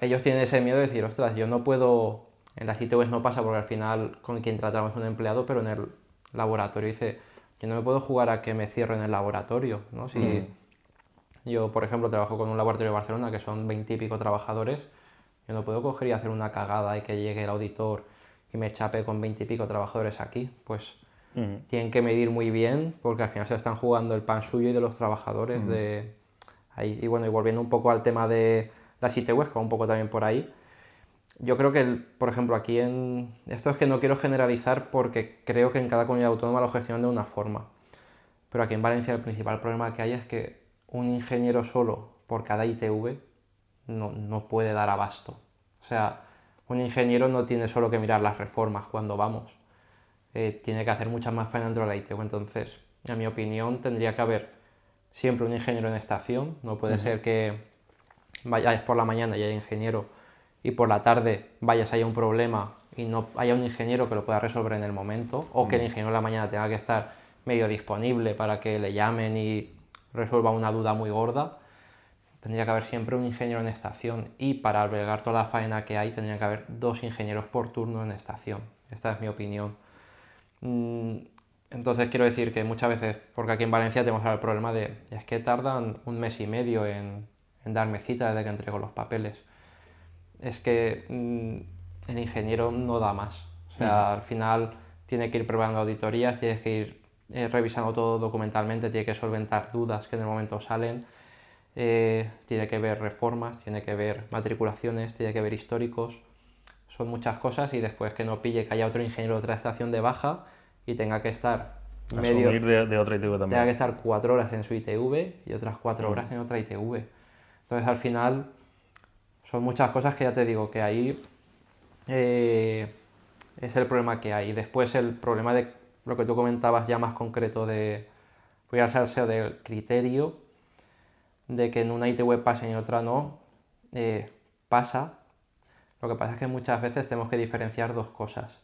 C: ellos tienen ese miedo de decir, ostras, yo no puedo, en las ITVs no pasa porque al final con quien tratamos es un empleado, pero en el laboratorio dice, yo no me puedo jugar a que me cierren el laboratorio, ¿no? Si yo, por ejemplo, trabajo con un laboratorio de Barcelona que son 20 y pico trabajadores, yo no puedo coger y hacer una cagada y que llegue el auditor y me chape con 20 y pico trabajadores aquí, pues tienen que medir muy bien porque al final se están jugando el pan suyo y de los trabajadores de ahí. Y bueno, y volviendo un poco al tema de las ITVs, que va un poco también por ahí, yo creo que, por ejemplo, aquí en... Esto es que no quiero generalizar porque creo que en cada comunidad autónoma lo gestionan de una forma. Pero aquí en Valencia el principal problema que hay es que un ingeniero solo por cada ITV no puede dar abasto. O sea, un ingeniero no tiene solo que mirar las reformas cuando vamos. Tiene que hacer muchas más faena dentro de la ITV. Entonces, en mi opinión, tendría que haber siempre un ingeniero en estación. No puede ser que vayáis por la mañana y haya ingeniero y por la tarde vayas haya un problema y no haya un ingeniero que lo pueda resolver en el momento, o que el ingeniero en la mañana tenga que estar medio disponible para que le llamen y resuelva una duda muy gorda. Tendría que haber siempre un ingeniero en estación y para albergar toda la faena que hay tendría que haber 2 ingenieros por turno en estación. Esta es mi opinión. Entonces quiero decir que muchas veces, porque aquí en Valencia tenemos ahora el problema de, es que tardan 1 mes y medio en darme cita desde que entrego los papeles. Es que el ingeniero no da más. O sea, al final tiene que ir preparando auditorías, tienes que ir revisando todo documentalmente, tiene que solventar dudas que en el momento salen, tiene que ver reformas, tiene que ver matriculaciones, tiene que ver históricos. Son muchas cosas y después que no pille que haya otro ingeniero de otra estación de baja y tenga que estar
B: Asumir de otra ITV
C: tenga que
B: también.
C: estar 4 horas en su ITV y otras 4 horas en otra ITV. Entonces al final son muchas cosas que ya te digo que ahí es el problema que hay. Después el problema de lo que tú comentabas ya más concreto de voy al salseo del criterio de que en una ITV pasa y en otra no, pasa. Lo que pasa es que muchas veces tenemos que diferenciar dos cosas.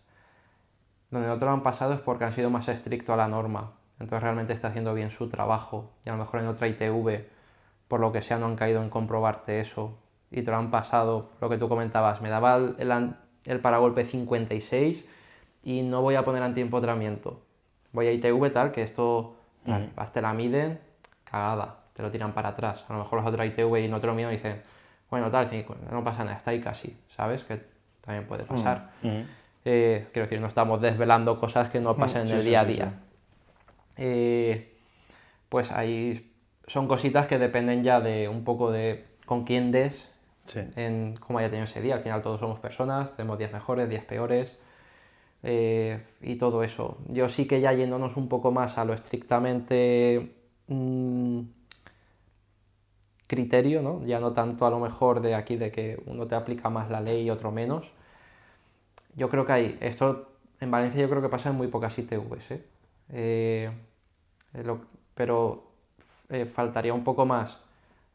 C: Donde no te lo han pasado es porque han sido más estrictos a la norma, entonces realmente está haciendo bien su trabajo y a lo mejor en otra ITV, por lo que sea, no han caído en comprobarte eso y te lo han pasado, lo que tú comentabas, me daba el paragolpe 56 y no voy a poner antiempotramiento. Voy a ITV tal, que esto te la miden, cagada, te lo tiran para atrás. A lo mejor las otras ITV y no te lo miden y dicen, bueno, tal, no pasa nada, está ahí casi, ¿sabes? Que también puede pasar. Quiero decir, no estamos desvelando cosas que no pasan en el día a día. Pues ahí son cositas que dependen ya de un poco de con quién des, en cómo haya tenido ese día. Al final todos somos personas, tenemos días mejores, días peores y todo eso. Yo sí que ya yéndonos un poco más a lo estrictamente criterio, ¿no? Ya no tanto a lo mejor de aquí de que uno te aplica más la ley y otro menos. Yo creo que hay, esto en Valencia yo creo que pasa en muy pocas ITVs, pero faltaría un poco más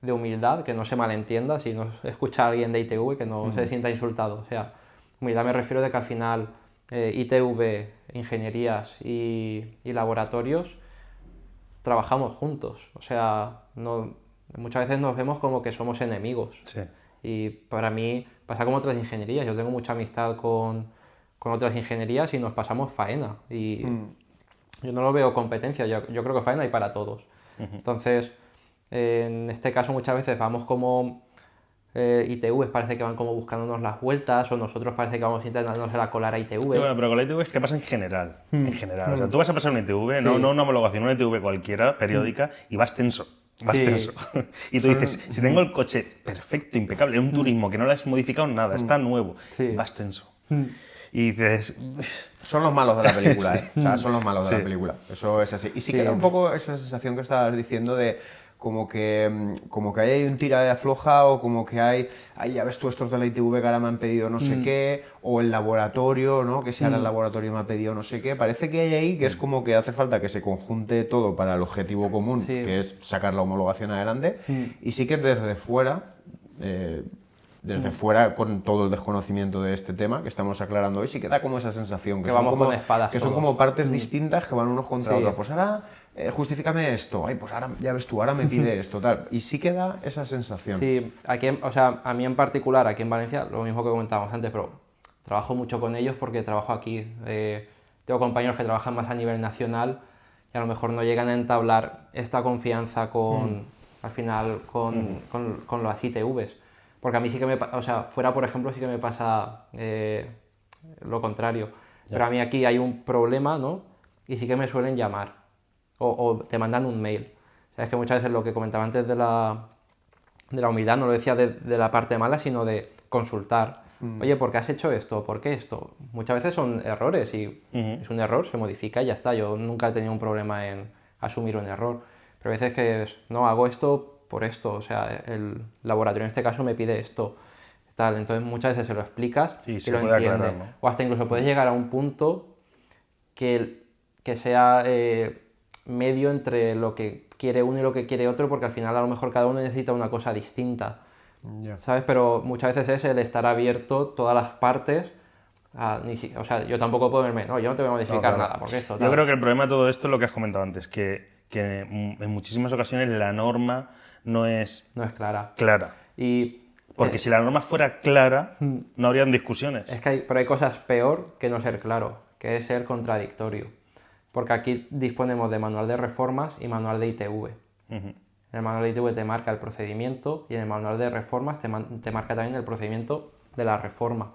C: de humildad, que no se malentienda, si nos escucha alguien de ITV, que no se sienta insultado. O sea, humildad me refiero de que al final ITV, ingenierías y laboratorios trabajamos juntos. O sea, muchas veces nos vemos como que somos enemigos.
B: Sí.
C: Y para mí pasa como otras ingenierías. Yo tengo mucha amistad con otras ingenierías y nos pasamos faena. Y yo no lo veo competencia, yo creo que faena hay para todos. Entonces, en este caso muchas veces vamos como ITVs parece que van como buscándonos las vueltas o nosotros parece que vamos intentándonos la colar a ITV.
B: Sí, bueno, pero con la ITV es que pasa en general. En general. O sea, tú vas a pasar una ITV, no una homologación, una ITV cualquiera, periódica, y vas tenso. Vas tenso. Y tú dices, si tengo el coche perfecto, impecable, un turismo que no le has modificado nada, está nuevo, vas tenso. Y dices...
A: Son los malos de la película, ¿eh? O sea, son los malos de la película. Eso es así. Y sí queda un poco esa sensación que estabas diciendo de como que hay un tira de afloja o como que hay, ya ves tú estos de la ITV que ahora me han pedido no sé qué, o el laboratorio, ¿no? Que si ahora el laboratorio me ha pedido no sé qué. Parece que hay ahí que es como que hace falta que se conjunte todo para el objetivo común, que es sacar la homologación adelante. Y sí que desde fuera... desde fuera, con todo el desconocimiento de este tema que estamos aclarando hoy, sí que da como esa sensación que,
C: vamos
A: son, como,
C: con espadas
A: que son como partes distintas que van unos contra otros. Pues ahora, justifícame esto, ay, pues ahora, ya ves tú, ahora me pide esto, tal. Y sí que da esa sensación.
C: Sí, aquí, o sea, a mí en particular, aquí en Valencia, lo mismo que comentábamos antes, pero trabajo mucho con ellos porque trabajo aquí. Tengo compañeros que trabajan más a nivel nacional y a lo mejor no llegan a entablar esta confianza al final, con las ITVs. Porque a mí sí que o sea, fuera por ejemplo sí que me pasa lo contrario. Pero a mí aquí hay un problema, ¿no? Y sí que me suelen llamar. O te mandan un mail. O sea, es que muchas veces lo que comentaba antes de la humildad no lo decía de la parte mala, sino de consultar. Oye, ¿por qué has hecho esto? ¿Por qué esto? Muchas veces son errores y es un error, se modifica y ya está. Yo nunca he tenido un problema en asumir un error. Pero a veces que no, hago esto por esto, o sea, el laboratorio en este caso me pide esto, tal, entonces muchas veces se lo explicas y
B: se
C: lo
B: puede
C: entiende.
B: aclarar, ¿no?
C: O hasta incluso puedes llegar a un punto que sea medio entre lo que quiere uno y lo que quiere otro, porque al final a lo mejor cada uno necesita una cosa distinta, ¿sabes? Pero muchas veces es el estar abierto todas las partes. O sea, yo tampoco puedo verme, no, yo no te voy a modificar nada, porque esto...
B: Yo creo que el problema de todo esto es lo que has comentado antes, que en muchísimas ocasiones la norma no es
C: clara.
B: Porque si la norma fuera clara, no habrían discusiones.
C: Es que pero hay cosas peor que no ser claro, que es ser contradictorio. porque aquí disponemos de manual de reformas y manual de ITV. En el manual de ITV te marca el procedimiento y en el manual de reformas te marca también el procedimiento de la reforma.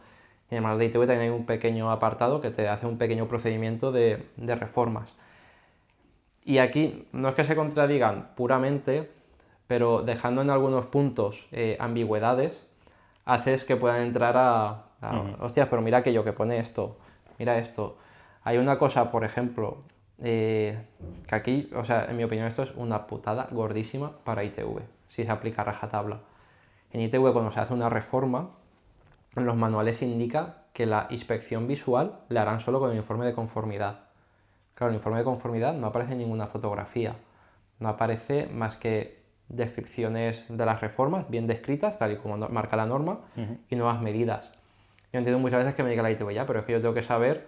C: Y en el manual de ITV también hay un pequeño apartado que te hace un pequeño procedimiento de reformas. Y aquí no es que se contradigan puramente, pero dejando en algunos puntos ambigüedades, haces que puedan entrar hostias, pero mira aquello que pone esto, mira esto. Hay una cosa, por ejemplo, que aquí, o sea, en mi opinión esto es una putada gordísima para ITV, si se aplica a rajatabla. En ITV cuando se hace una reforma, en los manuales indica que la inspección visual la harán solo con el informe de conformidad. Claro, en el informe de conformidad no aparece ninguna fotografía, no aparece más que descripciones de las reformas bien descritas, tal y como marca la norma, y nuevas medidas. Yo entiendo muchas veces que me diga la ITV, ya, pero es que yo tengo que saber,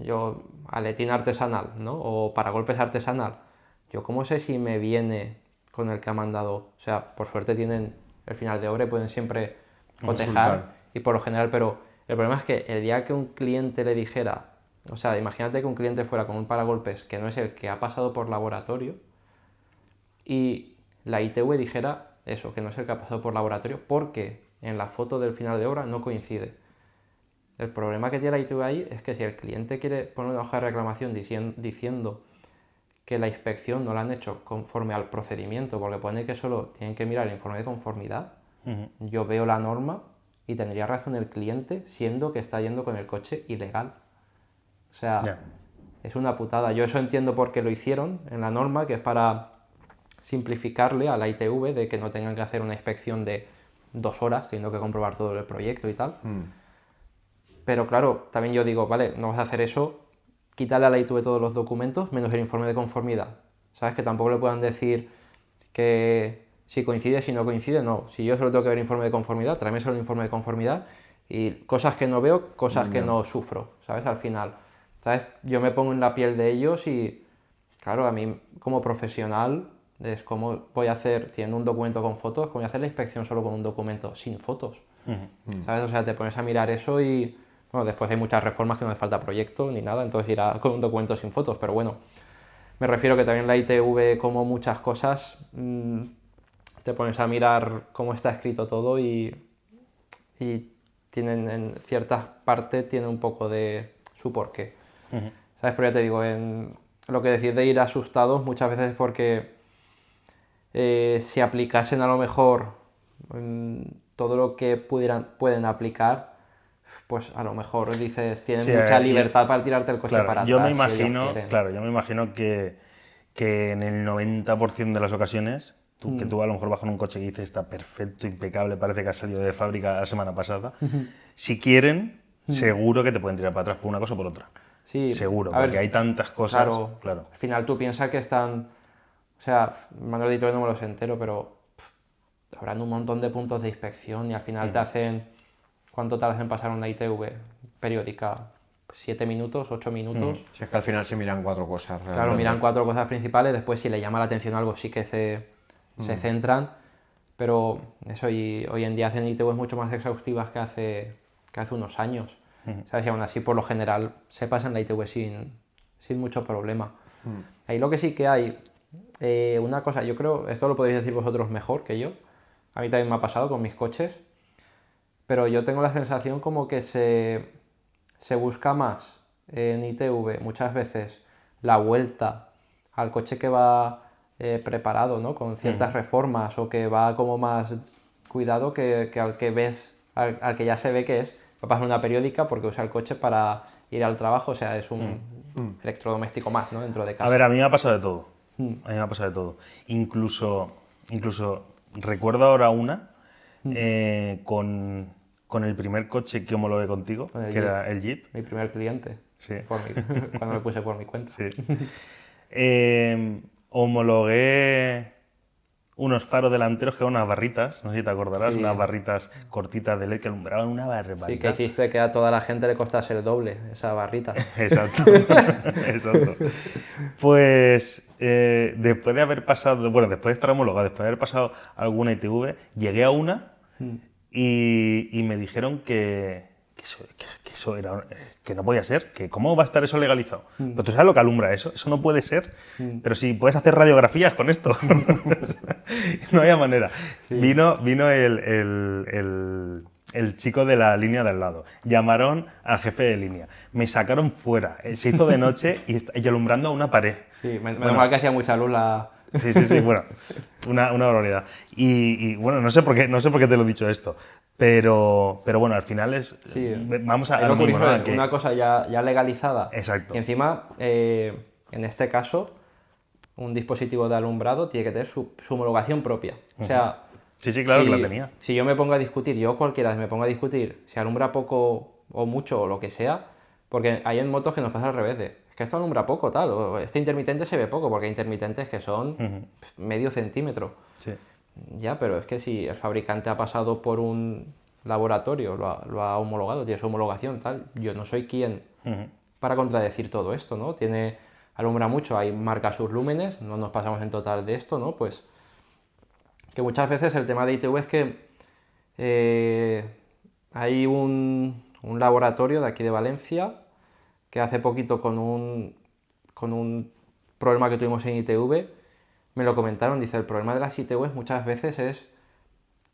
C: yo, aletín artesanal, ¿no? O paragolpes artesanal. Yo, ¿cómo sé si me viene con el que ha mandado? O sea, por suerte tienen el final de obra y pueden siempre cotejar, y por lo general, pero el problema es que el día que un cliente le dijera, o sea, imagínate que un cliente fuera con un paragolpes que no es el que ha pasado por laboratorio y la ITV dijera eso, que no es el que ha pasado por laboratorio, porque en la foto del final de obra no coincide. El problema que tiene la ITV ahí es que si el cliente quiere poner una hoja de reclamación diciendo que la inspección no la han hecho conforme al procedimiento, porque pone que solo tienen que mirar el informe de conformidad, yo veo la norma y tendría razón el cliente, siendo que está yendo con el coche ilegal. O sea, es una putada. Yo eso entiendo por qué lo hicieron en la norma, que es para simplificarle a la ITV de que no tengan que hacer una inspección de 2 horas, teniendo que comprobar todo el proyecto y tal. Pero claro, también yo digo, vale, no vas a hacer eso, quítale a la ITV todos los documentos menos el informe de conformidad. ¿Sabes? Que tampoco le puedan decir que si coincide, si no coincide, no. Si yo solo tengo que ver informe de conformidad, tráeme solo el informe de conformidad y cosas que no veo, cosas que no sufro, ¿sabes? Al final, ¿sabes? Yo me pongo en la piel de ellos y, claro, a mí como profesional es como voy a hacer, teniendo un documento con fotos, como voy a hacer la inspección solo con un documento sin fotos, ¿sabes? O sea, te pones a mirar eso y, bueno, después hay muchas reformas que no hace falta proyecto ni nada, entonces irá con un documento sin fotos, pero bueno, me refiero que también la ITV, como muchas cosas, te pones a mirar cómo está escrito todo y tienen en ciertas partes tiene un poco de su porqué. ¿Sabes? Pero ya te digo, en lo que decís de ir asustados muchas veces es porque si aplicasen a lo mejor todo lo que pueden aplicar, pues a lo mejor dices, tienen mucha libertad para tirarte el coche para atrás.
B: Yo me imagino que en el 90% de las ocasiones, que tú a lo mejor vas con un coche que dices está perfecto, impecable, parece que ha salido de fábrica la semana pasada, si quieren, seguro que te pueden tirar para atrás por una cosa o por otra.
C: Sí,
B: seguro, porque hay tantas cosas. Claro.
C: Al final tú piensas que están, o sea, manual de ITV no me los entero, pero habrán un montón de puntos de inspección y al final te hacen, ¿cuánto tardas en pasar una ITV periódica? 7 minutos, 8 minutos.
A: Si es que al final se miran 4 cosas. Realmente.
C: Claro, miran 4 cosas principales, después si le llama la atención algo sí que se centran, pero eso, y hoy en día hacen ITVs mucho más exhaustivas que hace unos años. ¿Sabes? Y aún así, por lo general, se pasan la ITV sin mucho problema. Ahí lo que sí que hay, una cosa, yo creo, esto lo podéis decir vosotros mejor que yo, a mí también me ha pasado con mis coches, pero yo tengo la sensación como que se busca más en ITV muchas veces la vuelta al coche que va preparado, ¿no? Con ciertas reformas o que va como más cuidado que al que ves, al que ya se ve que va a pasar una periódica porque usa el coche para ir al trabajo, o sea, es un electrodoméstico más, ¿no? Dentro de casa.
B: A ver, a mí me ha pasado de todo. A mí me ha pasado de todo. Incluso recuerdo ahora una con el primer coche que homologué contigo, que
C: Jeep.
B: era el Jeep.
C: Mi primer cliente.
B: Sí.
C: Cuando me puse por mi cuenta.
B: Sí. Homologué unos faros delanteros que eran unas barritas, no sé si te acordarás,
C: Sí.
B: unas barritas cortitas de LED que alumbraban una barbaridad.
C: Sí, que hiciste que a toda la gente le costase el doble esa barrita.
B: Exacto, exacto. Pues después de haber pasado, bueno, después de estar homologado, después de haber pasado alguna ITV, llegué a una y me dijeron que que eso era, que no podía ser, que ¿cómo va a estar eso legalizado? Pero tú sabes lo que alumbra eso no puede ser. Pero si puedes hacer radiografías con esto, no había manera.
C: Sí.
B: Vino el chico de la línea de al lado, llamaron al jefe de línea, me sacaron fuera, se hizo de noche y alumbrando a una pared.
C: Sí, menos mal que hacía mucha luz la...
B: Sí, bueno, una barbaridad. Y bueno, no sé por qué te lo he dicho esto, pero bueno, al final es...
C: Sí,
B: vamos a
C: lo
B: lo mismo,
C: curioso
B: ¿no?
C: es una cosa ya legalizada.
B: Exacto.
C: Y encima, en este caso, un dispositivo de alumbrado tiene que tener su homologación propia. O sea...
B: Sí, claro que la tenía.
C: Si yo me pongo a discutir, yo cualquiera me pongo a discutir si alumbra poco o mucho o lo que sea, porque hay en motos que nos pasa al revés de, es que esto alumbra poco, tal, o este intermitente se ve poco, porque hay intermitentes que son medio centímetro.
B: Sí.
C: Ya, pero es que si el fabricante ha pasado por un laboratorio, lo ha homologado, tiene su homologación, tal, yo no soy quien para contradecir todo esto, ¿no? Alumbra mucho, hay marca sus lúmenes, no nos pasamos en total de esto, ¿no? Pues que muchas veces el tema de ITV es que hay un laboratorio de aquí de Valencia que hace poquito con un problema que tuvimos en ITV, me lo comentaron, dice, el problema de las ITVs muchas veces es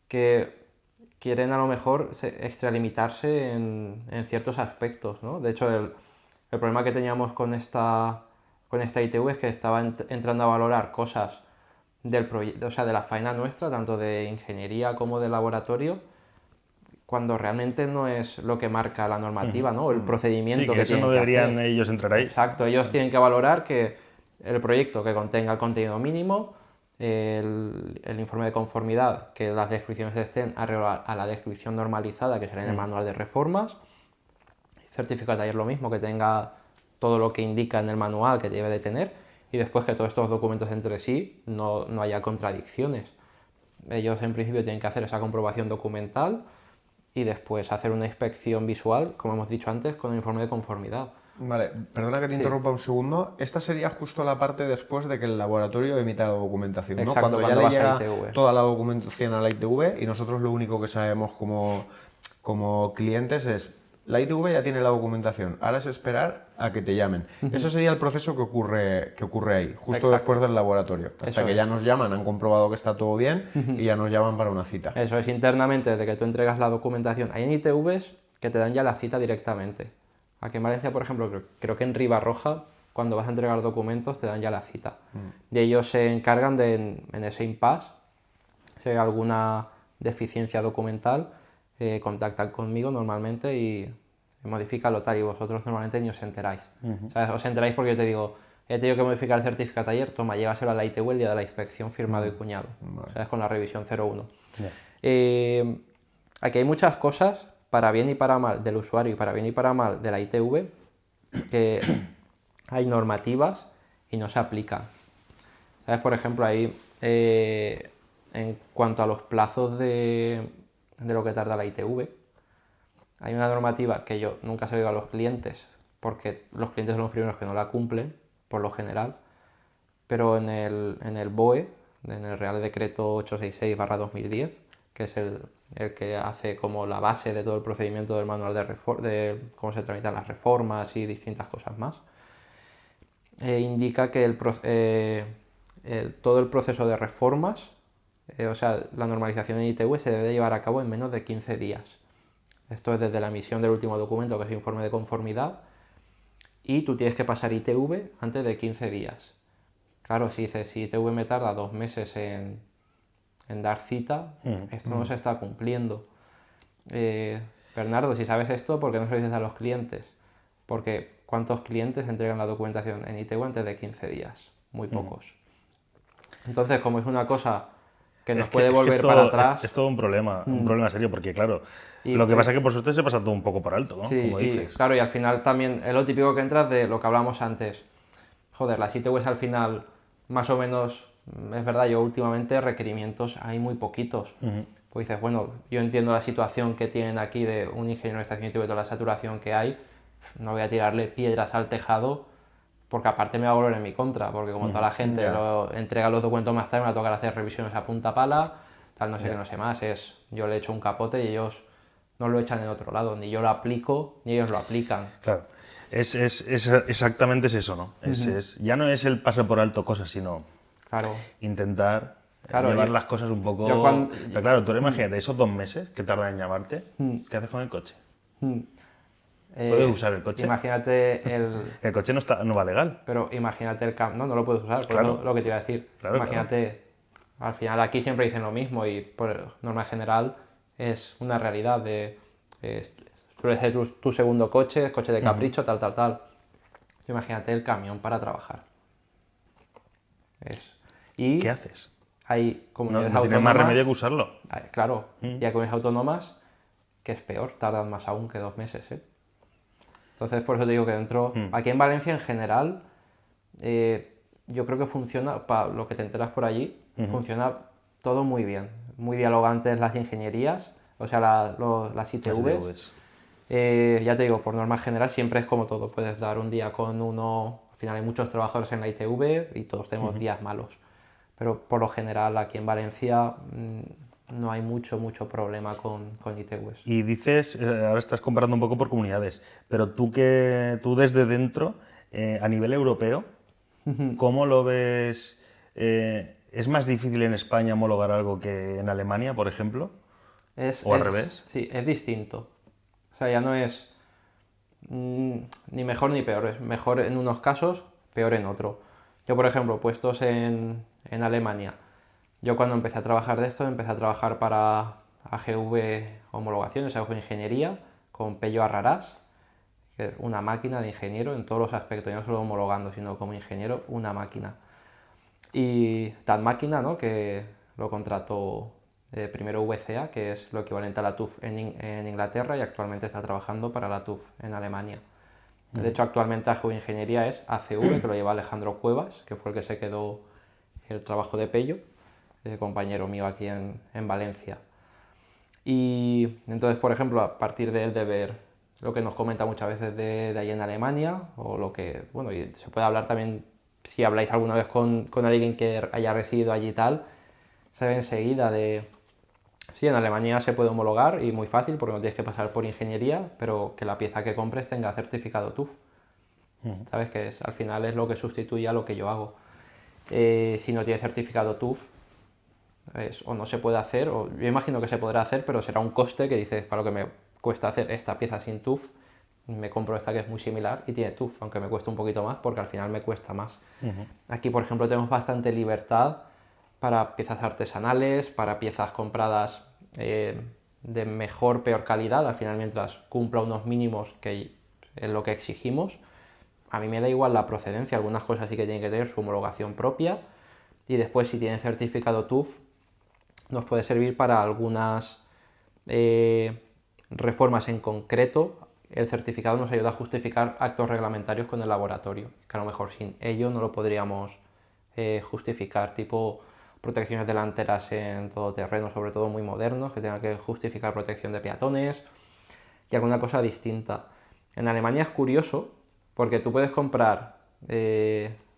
C: que quieren a lo mejor extralimitarse en ciertos aspectos, ¿no? De hecho, el problema que teníamos con esta ITV es que estaba entrando a valorar cosas del proyecto, o sea, de la faena nuestra, tanto de ingeniería como de laboratorio, cuando realmente no es lo que marca la normativa, ¿no? El procedimiento
B: sí, que eso
C: tienen
B: no
C: que
B: deberían
C: hacer.
B: ellos entrar ahí.
C: Exacto, ellos tienen que valorar que el proyecto que contenga el contenido mínimo, el informe de conformidad, que las descripciones estén a la descripción normalizada que será en el manual de reformas, certificado de taller lo mismo, que tenga todo lo que indica en el manual que debe de tener, y después que todos estos documentos entre sí no haya contradicciones. Ellos en principio tienen que hacer esa comprobación documental y después hacer una inspección visual, como hemos dicho antes, con el informe de conformidad.
A: Vale, perdona que te interrumpa un segundo. Esta sería justo la parte después de que el laboratorio emita la documentación, ¿no?
C: Exacto,
A: Cuando ya le llega
C: ITV.
A: toda la documentación a la ITV y nosotros lo único que sabemos como clientes es la ITV ya tiene la documentación, ahora es esperar a que te llamen. Ese sería el proceso que ocurre ahí, justo
C: Exacto.
A: después del laboratorio. Hasta
C: Eso
A: que
C: es.
A: ya nos llaman, han comprobado que está todo bien y ya nos llaman para una cita.
C: Eso es internamente, desde que tú entregas la documentación. Hay en ITVs que te dan ya la cita directamente. Aquí en Valencia, por ejemplo, creo que en Ribarroja, cuando vas a entregar documentos, te dan ya la cita. Y ellos se encargan de, en ese impasse, si hay alguna deficiencia documental, contactan conmigo normalmente y modifícalo tal, y vosotros normalmente ni os enteráis. O sea, os enteráis porque yo te digo, he tenido que modificar el certificado de taller, toma, llévaselo a la ITV el día de la inspección firmado y cuñado.
A: Vale.
C: O sea, es con la revisión 01.
B: Yeah.
C: Aquí hay muchas cosas, para bien y para mal del usuario y para bien y para mal de la ITV, que hay normativas y no se aplican. ¿Sabes? Por ejemplo, ahí, en cuanto a los plazos de lo que tarda la ITV, hay una normativa que yo nunca se lo digo a los clientes, porque los clientes son los primeros que no la cumplen, por lo general, pero en el BOE, en el Real Decreto 866/2010, que es el que hace como la base de todo el procedimiento del manual de cómo se tramitan las reformas y distintas cosas más, indica que todo el proceso de reformas, o sea, la normalización en ITV se debe llevar a cabo en menos de 15 días. Esto es desde la emisión del último documento, que es el informe de conformidad, y tú tienes que pasar ITV antes de 15 días. Claro, si dices, si ITV me tarda 2 meses en dar cita, esto no se está cumpliendo. Bernardo, si sabes esto, ¿por qué no se lo dices a los clientes? Porque ¿cuántos clientes entregan la documentación en ITV antes de 15 días? Muy pocos. Entonces, como es una cosa que nos puede volver para atrás...
B: Es todo un problema serio, porque claro,
C: Y
B: lo que pasa es que por suerte se pasa todo un poco por alto, ¿no?
C: Sí,
B: Como dices.
C: claro, y al final también es lo típico que entras de lo que hablamos antes. Joder, las ITVs al final, más o menos, es verdad, yo últimamente requerimientos hay muy poquitos. Pues dices, bueno, yo entiendo la situación que tienen aquí de un ingeniero de estación ITV, toda la saturación que hay, no voy a tirarle piedras al tejado, porque aparte me va a volver en mi contra, porque como toda la gente entrega los documentos más tarde, me va a tocar hacer revisiones a punta pala, tal, no sé qué, no sé más, yo le echo un capote y ellos no lo echan en otro lado, ni yo lo aplico, ni ellos lo aplican.
B: Claro, exactamente es eso, ¿no? Ya no es el pasar por alto cosas, sino
C: Claro.
B: intentar
C: Claro,
B: llevar
C: yo-
B: las cosas un poco...
C: yo cuando-
B: Pero claro, tú imagínate, esos 2 meses que tardan en llamarte, ¿qué haces con el coche? ¿Puedes usar el coche?
C: Imagínate
B: El coche no va legal.
C: Pero imagínate el cambio, no lo puedes usar, por
B: Claro.
C: eso lo que te iba a decir.
B: Claro,
C: Imagínate, al final aquí siempre dicen lo mismo y por norma general es una realidad de suele ser tu segundo coche, coche de capricho, tal, tal, tal. Imagínate el camión para trabajar. Y
B: ¿Qué haces?
C: hay
B: No,
C: comunidades
B: no tienes más
C: autónomas,
B: remedio que usarlo.
C: claro, y hay comunidades autónomas que es peor, tardan más aún que 2 meses, ¿eh? Entonces, por eso te digo que aquí en Valencia en general, yo creo que funciona, para lo que te enteras por allí, funciona todo muy bien. Muy dialogantes las ingenierías, o sea, las ITVs. Ya te digo, por norma general siempre es como todo. Puedes dar un día con uno, al final hay muchos trabajadores en la ITV y todos tenemos días malos. Pero por lo general aquí en Valencia no hay mucho problema con ITVs.
B: Y dices, ahora estás comparando un poco por comunidades, pero tú desde dentro, a nivel europeo, ¿cómo lo ves? ¿Es más difícil en España homologar algo que en Alemania, por ejemplo? ¿O al revés?
C: Sí, es distinto. O sea, ya no es ni mejor ni peor, es mejor en unos casos, peor en otro. Yo, por ejemplo, puestos en Alemania, yo cuando empecé a trabajar de esto, empecé a trabajar para AGV Homologaciones, AGV Ingeniería, con Pello Arrarás, que es una máquina de ingeniero en todos los aspectos, ya no solo homologando, sino como ingeniero, una máquina. Y tan máquina, ¿no?, que lo contrató primero VCA, que es lo equivalente a la TÜV en Inglaterra, y actualmente está trabajando para la TÜV en Alemania. De hecho, actualmente AGV Ingeniería es ACV, que lo lleva Alejandro Cuevas, que fue el que se quedó el trabajo de Pello, compañero mío aquí en Valencia. Y entonces, por ejemplo, a partir de él, de ver lo que nos comenta muchas veces de allí en Alemania, o lo que, bueno, y se puede hablar también, si habláis alguna vez con alguien que haya residido allí y tal, se ve enseguida de... Sí, en Alemania se puede homologar y muy fácil porque no tienes que pasar por ingeniería, pero que la pieza que compres tenga certificado TÜV. ¿Sabes? Que al final es lo que sustituye a lo que yo hago. Si no tiene certificado TÜV, o no se puede hacer, o yo imagino que se podrá hacer, pero será un coste que dices, para lo que me cuesta hacer esta pieza sin TÜV, me compro esta que es muy similar y tiene TÜV, aunque me cueste un poquito más porque al final me cuesta más. Aquí, por ejemplo, tenemos bastante libertad para piezas artesanales, para piezas compradas de mejor, peor calidad, al final mientras cumpla unos mínimos que es lo que exigimos. A mí me da igual la procedencia, algunas cosas sí que tienen que tener su homologación propia, y después si tienen certificado TÜV nos puede servir para algunas reformas en concreto. El certificado nos ayuda a justificar actos reglamentarios con el laboratorio, que a lo mejor sin ello no lo podríamos justificar, tipo protecciones delanteras en todoterreno, sobre todo muy modernos, que tengan que justificar protección de peatones y alguna cosa distinta. En Alemania es curioso porque tú puedes comprar,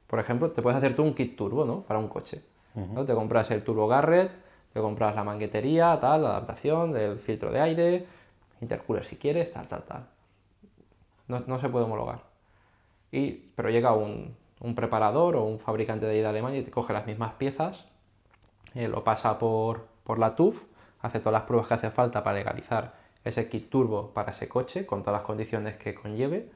C: por ejemplo, te puedes hacer tú un kit turbo, ¿no?, para un coche, ¿no? Te compras el turbo Garrett, te compras la manguetería, tal, la adaptación, el filtro de aire, intercooler si quieres, tal, tal, tal. No se puede homologar. Pero llega un preparador o un fabricante de ahí de Alemania y te coge las mismas piezas, lo pasa por la TÜV, hace todas las pruebas que hace falta para legalizar ese kit turbo para ese coche, con todas las condiciones que conlleve,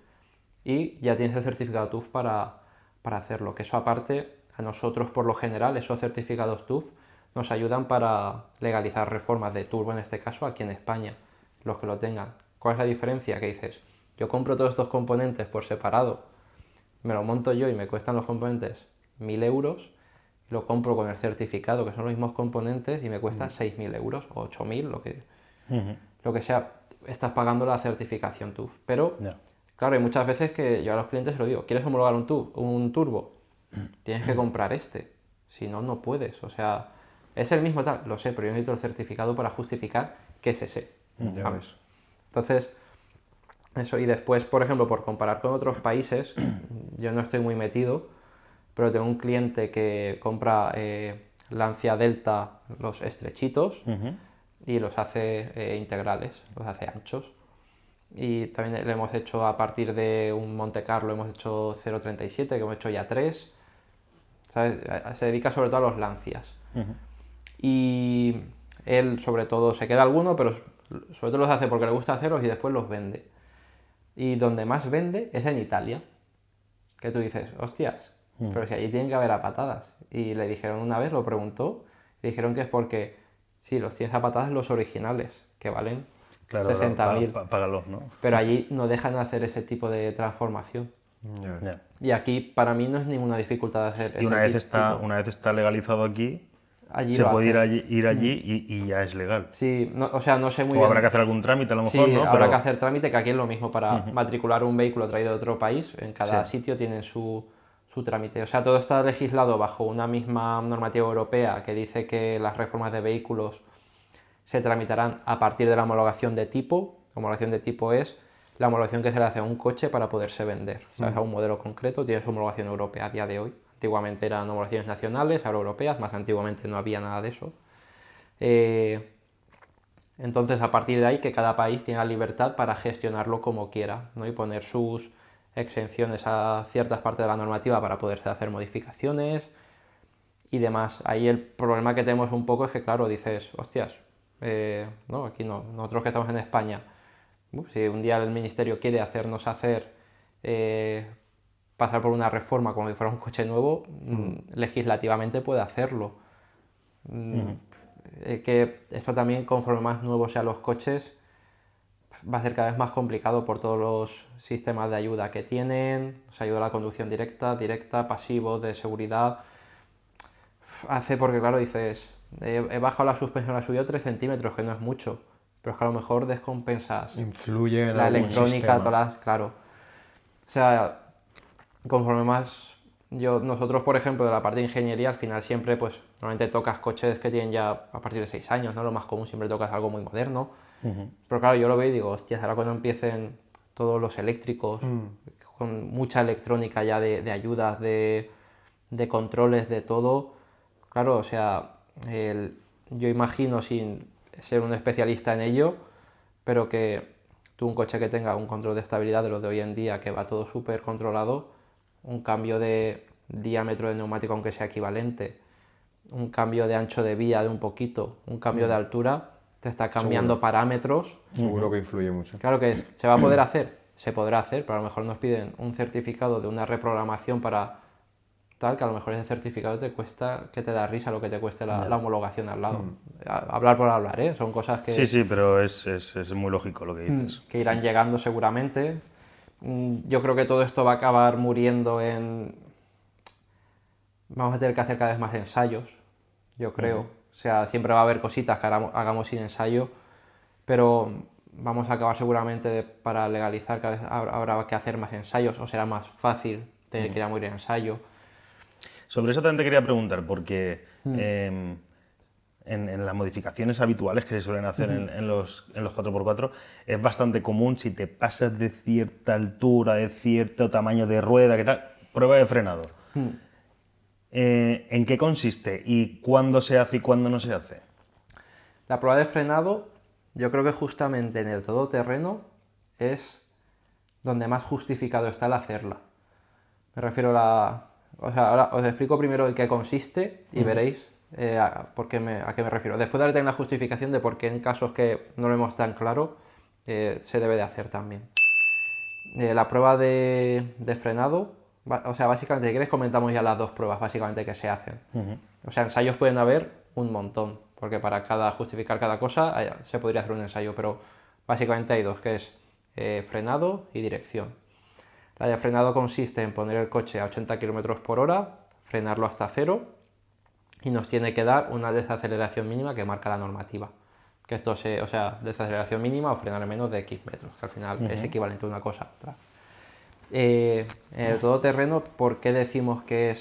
C: y ya tienes el certificado TÜV para hacerlo. Que eso aparte, a nosotros por lo general, esos certificados TÜV nos ayudan para legalizar reformas de turbo, en este caso, aquí en España, los que lo tengan. ¿Cuál es la diferencia? Que dices, yo compro todos estos componentes por separado, me lo monto yo y me cuestan los componentes 1.000 euros, y lo compro con el certificado, que son los mismos componentes, y me cuesta 6.000 euros o 8.000, lo que sea, estás pagando la certificación TÜV. Pero, claro, hay muchas veces que yo a los clientes se lo digo, ¿quieres homologar un turbo? Tienes que comprar este, si no, no puedes. O sea, es el mismo tal, lo sé, pero yo necesito el certificado para justificar que es ese.
A: Ya ves.
C: Entonces, eso, y después, por ejemplo, por comparar con otros países, yo no estoy muy metido, pero tengo un cliente que compra Lancia Delta, los estrechitos, y los hace integrales, los hace anchos. Y también le hemos hecho a partir de un Monte Carlo, hemos hecho 0,37, que hemos hecho ya 3. ¿Sabes? Se dedica sobre todo a los Lancias. Y él sobre todo se queda alguno, pero sobre todo los hace porque le gusta hacerlos y después los vende. Y donde más vende es en Italia. Que tú dices, hostias, pero si allí tienen que haber a patadas. Y le dijeron una vez, lo preguntó, le dijeron que es porque, sí, los tienes a patadas los originales, que valen
B: Claro,
C: 60.000.
B: págalos, ¿no?
C: Pero allí no dejan de hacer ese tipo de transformación.
A: Ya.
B: Ya.
C: Y aquí para mí no es ninguna dificultad hacer
B: Y una
C: ese
B: vez está legalizado aquí,
C: allí
B: se
C: lo
B: puede
C: hacen.
B: ir allí y ya es legal.
C: Sí, o sea, no sé muy
B: O
C: bien.
B: habrá que hacer algún trámite a lo mejor,
C: Sí,
B: ¿no?
C: habrá
B: Pero
C: que hacer trámite, que aquí es lo mismo para matricular un vehículo traído de otro país. En cada
B: Sí.
C: sitio tienen su trámite. O sea, todo está legislado bajo una misma normativa europea que dice que las reformas de vehículos se tramitarán a partir de la homologación de tipo. Homologación de tipo es la homologación que se le hace a un coche para poderse vender. ¿Sabes? A un modelo concreto tiene su homologación europea a día de hoy. Antiguamente eran homologaciones nacionales, ahora europeas, más antiguamente no había nada de eso. Entonces, a partir de ahí, que cada país tiene la libertad para gestionarlo como quiera, ¿no? Y poner sus exenciones a ciertas partes de la normativa para poderse hacer modificaciones y demás. Ahí el problema que tenemos un poco es que, claro, dices, hostias, no, aquí no, nosotros que estamos en España, si un día el ministerio quiere hacernos pasar por una reforma como si fuera un coche nuevo, legislativamente puede hacerlo. Que esto también, conforme más nuevos sean los coches, va a ser cada vez más complicado por todos los sistemas de ayuda que tienen, o sea, ayuda a la conducción directa, pasivo, de seguridad. Hace porque, claro, dices, he bajado la suspensión, la he subido 3 centímetros, que no es mucho, pero es que a lo mejor descompensas
A: Influye en
C: la
A: algún
C: electrónica,
A: sistema.
C: claro. O sea, conforme más nosotros, por ejemplo, de la parte de ingeniería, al final siempre, pues, normalmente tocas coches que tienen ya a partir de 6 años, ¿no? Lo más común, siempre tocas algo muy moderno. Pero claro, yo lo veo y digo, hostias, ahora cuando empiecen todos los eléctricos, con mucha electrónica ya de ayudas, de controles, de todo, claro, o sea, yo imagino, sin ser un especialista en ello, pero que tú un coche que tenga un control de estabilidad de los de hoy en día, que va todo súper controlado, un cambio de diámetro de neumático aunque sea equivalente, un cambio de ancho de vía de un poquito, un cambio de altura, te está cambiando parámetros.
A: Seguro que influye mucho.
C: Claro que se va a poder hacer, se podrá hacer, pero a lo mejor nos piden un certificado de una reprogramación para tal, que a lo mejor ese certificado te cuesta, que te da risa lo que te cueste la homologación al lado. Hablar por hablar, ¿eh? Son cosas que...
B: Sí, pero es muy lógico lo que dices.
C: que irán llegando seguramente. Yo creo que todo esto va a acabar muriendo Vamos a tener que hacer cada vez más ensayos, yo creo. O sea, siempre va a haber cositas que hagamos sin ensayo, pero vamos a acabar seguramente para legalizar, cada vez habrá que hacer más ensayos, o será más fácil tener que ir a morir ensayo.
B: Sobre eso también te quería preguntar, porque en las modificaciones habituales que se suelen hacer en los 4x4 es bastante común, si te pasas de cierta altura, de cierto tamaño de rueda, ¿qué tal? Prueba de frenado. ¿En qué consiste y cuándo se hace y cuándo no se hace?
C: La prueba de frenado, yo creo que justamente en el todoterreno es donde más justificado está el hacerla. Me refiero O sea, ahora os explico primero en qué consiste y veréis a qué me refiero. Después daré la justificación de por qué en casos que no lo vemos tan claro se debe de hacer también. La prueba de frenado, o sea, básicamente, si queréis comentamos ya las dos pruebas básicamente que se hacen. O sea, ensayos pueden haber un montón, porque para justificar cada cosa se podría hacer un ensayo, pero básicamente hay dos, que es frenado y dirección. La de frenado consiste en poner el coche a 80 km por hora, frenarlo hasta cero y nos tiene que dar una desaceleración mínima que marca la normativa. Que esto o sea, desaceleración mínima o frenar en menos de X metros, que al final es equivalente a una cosa a otra. En el todoterreno, ¿por qué decimos que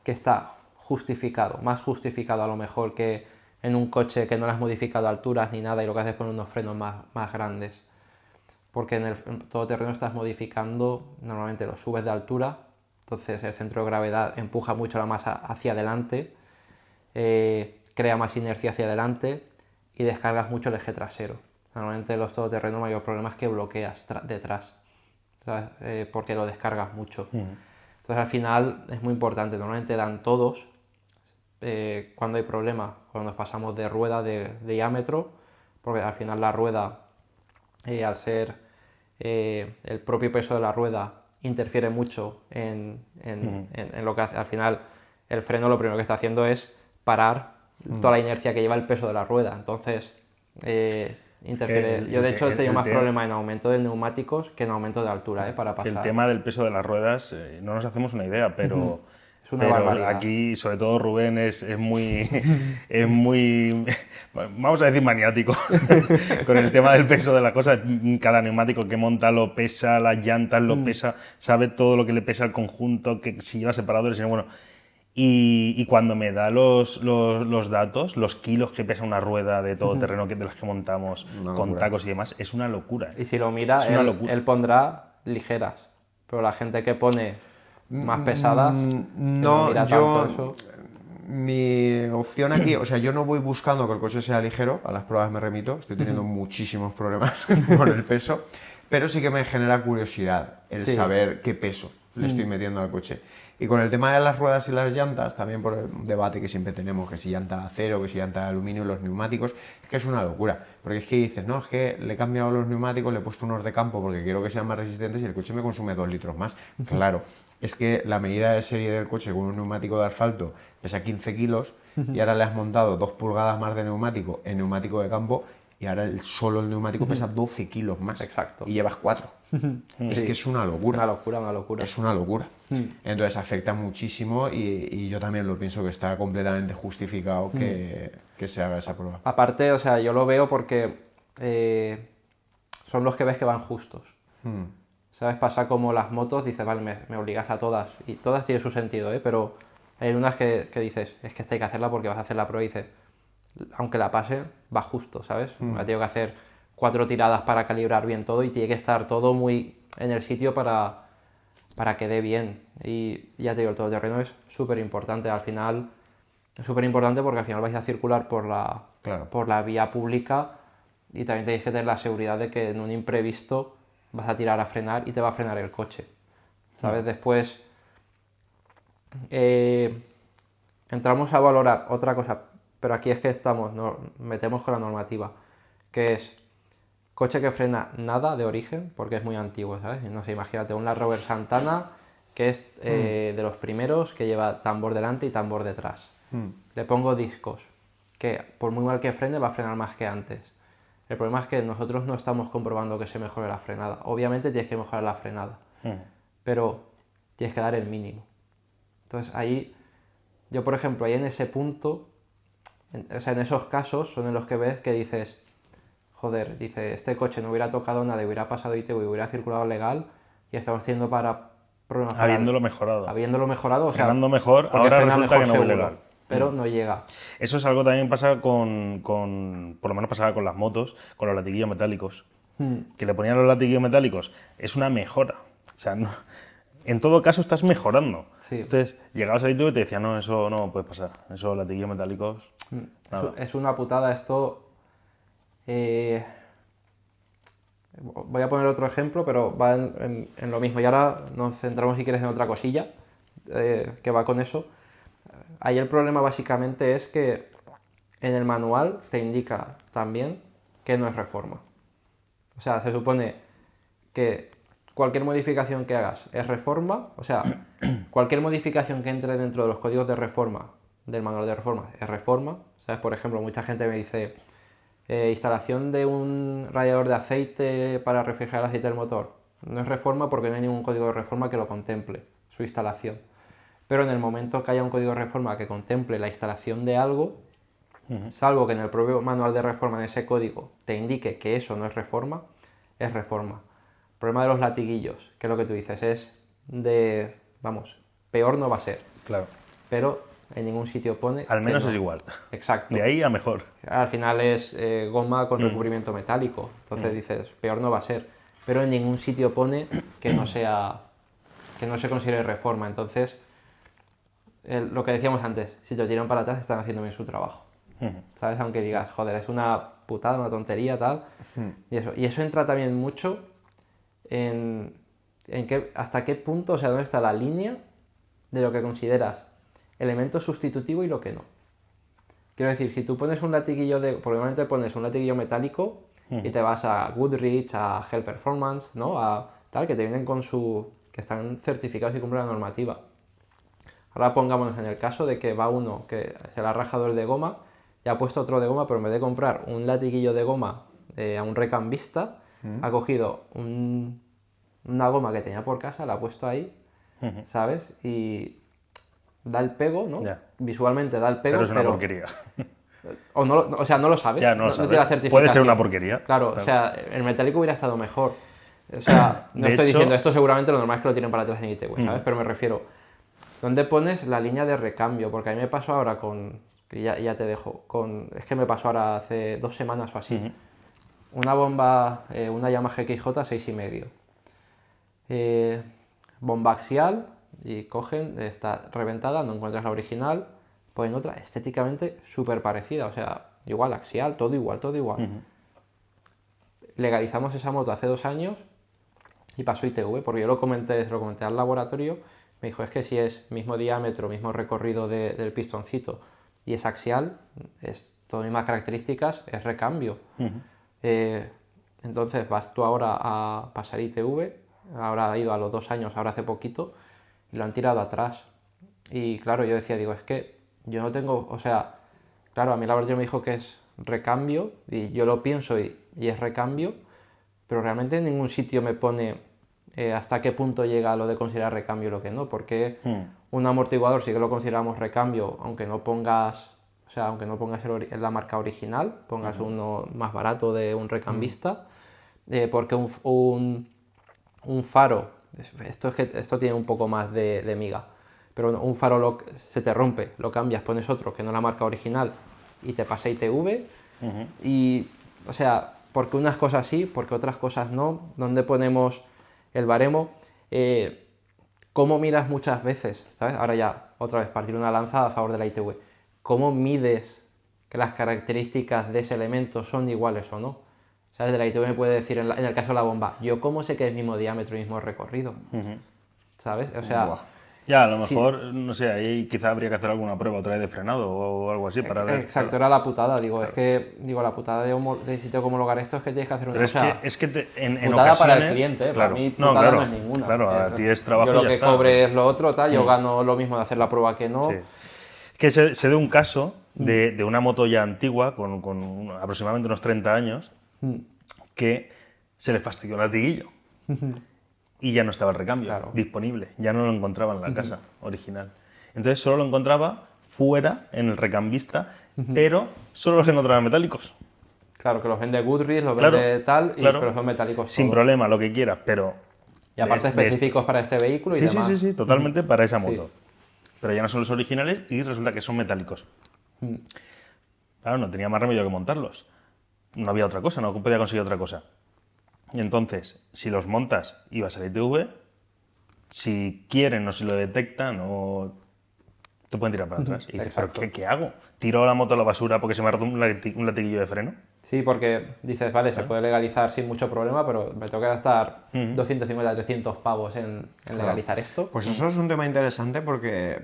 C: está justificado? Más justificado a lo mejor que en un coche que no le has modificado alturas ni nada y lo que haces es poner unos frenos más grandes. Porque en el todoterreno estás modificando, normalmente lo subes de altura, entonces el centro de gravedad empuja mucho la masa hacia adelante, crea más inercia hacia adelante y descargas mucho el eje trasero. Normalmente en los todoterrenos el mayor problema es que bloqueas detrás, ¿sabes? Porque lo descargas mucho. Entonces al final es muy importante, normalmente dan todos, cuando hay problemas, cuando nos pasamos de rueda de diámetro, porque al final la rueda, al ser el propio peso de la rueda, interfiere mucho en lo que hace. Al final el freno lo primero que está haciendo es parar toda la inercia que lleva el peso de la rueda, entonces interfiere. Yo de hecho he tenido más problemas en aumento de neumáticos que en aumento de altura, para pasar.
B: El tema del peso de las ruedas, no nos hacemos una idea, pero...
C: Es una barbaridad.
B: Aquí, sobre todo Rubén, es muy, es muy, vamos a decir, maniático con el tema del peso de la cosa. Cada neumático que monta lo pesa, las llantas lo pesa, sabe todo lo que le pesa al conjunto, que si lleva separadores, bueno. Y cuando me da los datos, los kilos que pesa una rueda de todoterreno de las que montamos con tacos y demás, es una locura.
C: Y si lo mira, él pondrá ligeras, pero la gente que pone más pesadas,
A: no, mi opción aquí, o sea, yo no voy buscando que el coche sea ligero, a las pruebas me remito, estoy teniendo muchísimos problemas con el peso, pero sí que me genera curiosidad el saber qué peso le estoy metiendo al coche. Y con el tema de las ruedas y las llantas, también por el debate que siempre tenemos, que si llanta de acero, que si llanta de aluminio, los neumáticos, es que es una locura. Porque es que dices, no, es que le he cambiado los neumáticos, le he puesto unos de campo porque quiero que sean más resistentes y el coche me consume 2 litros más. Claro, es que la medida de serie del coche con un neumático de asfalto pesa 15 kilos y ahora le has montado 2 pulgadas más de neumático en neumático de campo y ahora solo el neumático pesa 12 kilos más.
C: Exacto.
A: Y llevas 4. Es que es una locura.
C: Una locura.
A: Es una locura. Entonces afecta muchísimo y yo también lo pienso que está completamente justificado que se haga esa prueba.
C: Aparte, o sea, yo lo veo porque son los que ves que van justos. ¿Sabes? Pasa como las motos, dices, vale, me obligas a todas. Y todas tienen su sentido, pero hay unas que dices, es que esta hay que hacerla porque vas a hacer la prueba y dices, aunque la pase, va justo, ¿sabes? Me tengo que hacer 4 tiradas para calibrar bien todo y tiene que estar todo muy en el sitio para que dé bien. Y ya te digo, el todoterreno es súper importante. Al final, es súper importante porque al final vais a circular por la vía pública y también tenéis que tener la seguridad de que en un imprevisto vas a tirar a frenar y te va a frenar el coche, ¿sabes? Después entramos a valorar otra cosa, pero aquí es que metemos con la normativa, que es coche que frena nada de origen, porque es muy antiguo, ¿sabes? No sé, imagínate un Land Rover Santana, que es de los primeros, que lleva tambor delante y tambor detrás. Le pongo discos, que por muy mal que frene, va a frenar más que antes. El problema es que nosotros no estamos comprobando que se mejore la frenada. Obviamente tienes que mejorar la frenada, pero tienes que dar el mínimo. Entonces ahí, yo por ejemplo, ahí en ese punto, o sea, en esos casos son en los que ves que dices, joder, dice, este coche no hubiera tocado nada, hubiera pasado ITV y hubiera circulado legal y estamos haciendo para problemas.
B: Habiéndolo mejorado.
C: Habiéndolo mejorado, o sea,
B: frenando mejor, ahora resulta que no voy legal.
C: Pero no llega.
B: Eso es algo que también pasa por lo menos pasaba con las motos, con los latiguillos metálicos. Que le ponían los latiguillos metálicos, es una mejora. O sea, en todo caso estás mejorando.
C: Sí.
B: Entonces, llegabas al sitio y te decían, no, eso no puede pasar. Esos latiguillos metálicos, nada.
C: Es una putada esto. Voy a poner otro ejemplo, pero va en lo mismo. Y ahora nos centramos, si quieres, en otra cosilla que va con eso. Ahí el problema básicamente es que en el manual te indica también que no es reforma. O sea, se supone que cualquier modificación que hagas es reforma, o sea, cualquier modificación que entre dentro de los códigos de reforma, del manual de reforma, es reforma. ¿Sabes? Por ejemplo, mucha gente me dice, instalación de un radiador de aceite para refrigerar el aceite del motor. No es reforma porque no hay ningún código de reforma que lo contemple, su instalación. Pero en el momento que haya un código de reforma que contemple la instalación de algo, salvo que en el propio manual de reforma, en ese código, te indique que eso no es reforma, es reforma. El problema de los latiguillos, que es lo que tú dices, es de, vamos, peor no va a ser.
B: Claro.
C: Pero en ningún sitio pone...
B: Al menos
C: no.
B: es igual.
C: Exacto.
B: De ahí a mejor.
C: Al final es goma con recubrimiento metálico, entonces dices, peor no va a ser. Pero en ningún sitio pone que no se considere reforma. Entonces, lo que decíamos antes, si te tiran para atrás están haciendo bien su trabajo. ¿sabes? Aunque digas, joder, es una putada, una tontería, tal. Y eso entra también mucho en hasta qué punto, o sea, dónde está la línea de lo que consideras elemento sustitutivo y lo que no. Quiero decir, si tú pones un latiguillo probablemente pones un latiguillo metálico y te vas a Goodrich, a Hell Performance, ¿no? A tal, que te vienen que están certificados y cumplen la normativa. Ahora pongámonos en el caso de que va uno que se le ha rajado el de goma y ha puesto otro de goma, pero en vez de comprar un latiguillo de goma a un recambista, ha cogido una goma que tenía por casa, la ha puesto ahí, ¿sabes? Y da el pego, ¿no?
B: Ya.
C: Visualmente da el pego,
B: Pero es una porquería.
C: O sea, no lo sabes.
B: Ya, no lo
C: no
B: sabes.
C: tiene la certificación.
B: Puede ser una porquería.
C: Claro, o sea, el metálico hubiera estado mejor. O sea, no
B: De
C: estoy
B: hecho-
C: diciendo esto, seguramente lo normal es que lo tienen para atrás en ITV, ¿sabes? Pero me refiero, ¿dónde pones la línea de recambio? Porque a mí me pasó ahora que ya te dejo, es que me pasó ahora hace 2 semanas o así. Una bomba, una Yamaha XJ 6,5. Bomba axial y cogen, está reventada, no encuentras la original, ponen otra estéticamente súper parecida, o sea, igual axial, todo igual, todo igual. Legalizamos esa moto hace 2 años y pasó ITV, porque yo lo comenté al laboratorio, me dijo, es que si es mismo diámetro, mismo recorrido del pistoncito y es axial, es todas mismas características, es recambio. Entonces vas tú ahora a pasar ITV, ahora ha ido a los 2 años, ahora hace poquito, y lo han tirado atrás. Y claro, yo decía, digo, es que yo no tengo, o sea, claro, a mí la verdad me dijo que es recambio, y yo lo pienso y es recambio, pero realmente en ningún sitio me pone hasta qué punto llega lo de considerar recambio y lo que no, porque un amortiguador sí que lo consideramos recambio, aunque no pongas, o sea, aunque no pongas la marca original, pongas uno más barato de un recambista, porque un faro, esto tiene un poco más de miga, pero un faro se te rompe, lo cambias, pones otro que no la marca original y te pasa ITV, y, o sea, porque unas cosas sí, porque otras cosas no, ¿dónde ponemos el baremo? ¿Cómo miras muchas veces? ¿Sabes? Ahora ya, otra vez, partir una lanza a favor de la ITV. ¿Cómo mides que las características de ese elemento son iguales o no? ¿Sabes? De la ITV me puede decir, en el caso de la bomba, ¿yo cómo sé que es mismo diámetro y mismo recorrido? ¿Sabes? O sea...
A: Buah.
B: Ya, a lo mejor, no sé, ahí quizá habría que hacer alguna prueba otra vez de frenado o algo así para ver.
C: Exacto, era la putada, digo, es que, digo, la putada de si tengo que homologar esto es que tienes que hacer una...
B: Pero
C: o sea,
B: es que en
C: putada
B: ocasiones...
C: para el cliente,
B: claro,
C: para mí putada
B: claro,
C: no es ninguna.
B: Claro, a ti es trabajo
C: yo
B: y
C: lo
B: ya
C: que
B: está.
C: cobre es lo otro, tal, yo gano lo mismo de hacer la prueba que no.
B: Sí. Que se de un caso de una moto ya antigua, con aproximadamente unos 30 años, que se le fastidió el latiguillo y ya no estaba el recambio
C: Claro.
B: disponible, ya no lo encontraba en la casa original. Entonces solo lo encontraba fuera, en el recambista, pero solo los encontraba metálicos.
C: Claro, que los vende Goodrich, los
B: Claro,
C: vende tal,
B: claro.
C: pero son metálicos
B: Sin
C: todos.
B: problema, lo que quieras, pero...
C: Y aparte específicos para este vehículo y
B: Sí,
C: demás.
B: sí, totalmente para esa moto. Pero ya no son los originales y resulta que son metálicos. Claro, no tenía más remedio que montarlos. No había otra cosa, no podía conseguir otra cosa. Y entonces, si los montas y vas a la ITV, si quieren o si lo detectan, o te pueden tirar para atrás. Y dices, ¿pero qué hago? ¿Tiro la moto a la basura porque se me ha roto un latiguillo de freno?
C: Sí, porque dices, vale, se puede legalizar sin mucho problema, pero me tengo que gastar 250, 300 pavos en legalizar esto.
A: Pues eso es un tema interesante porque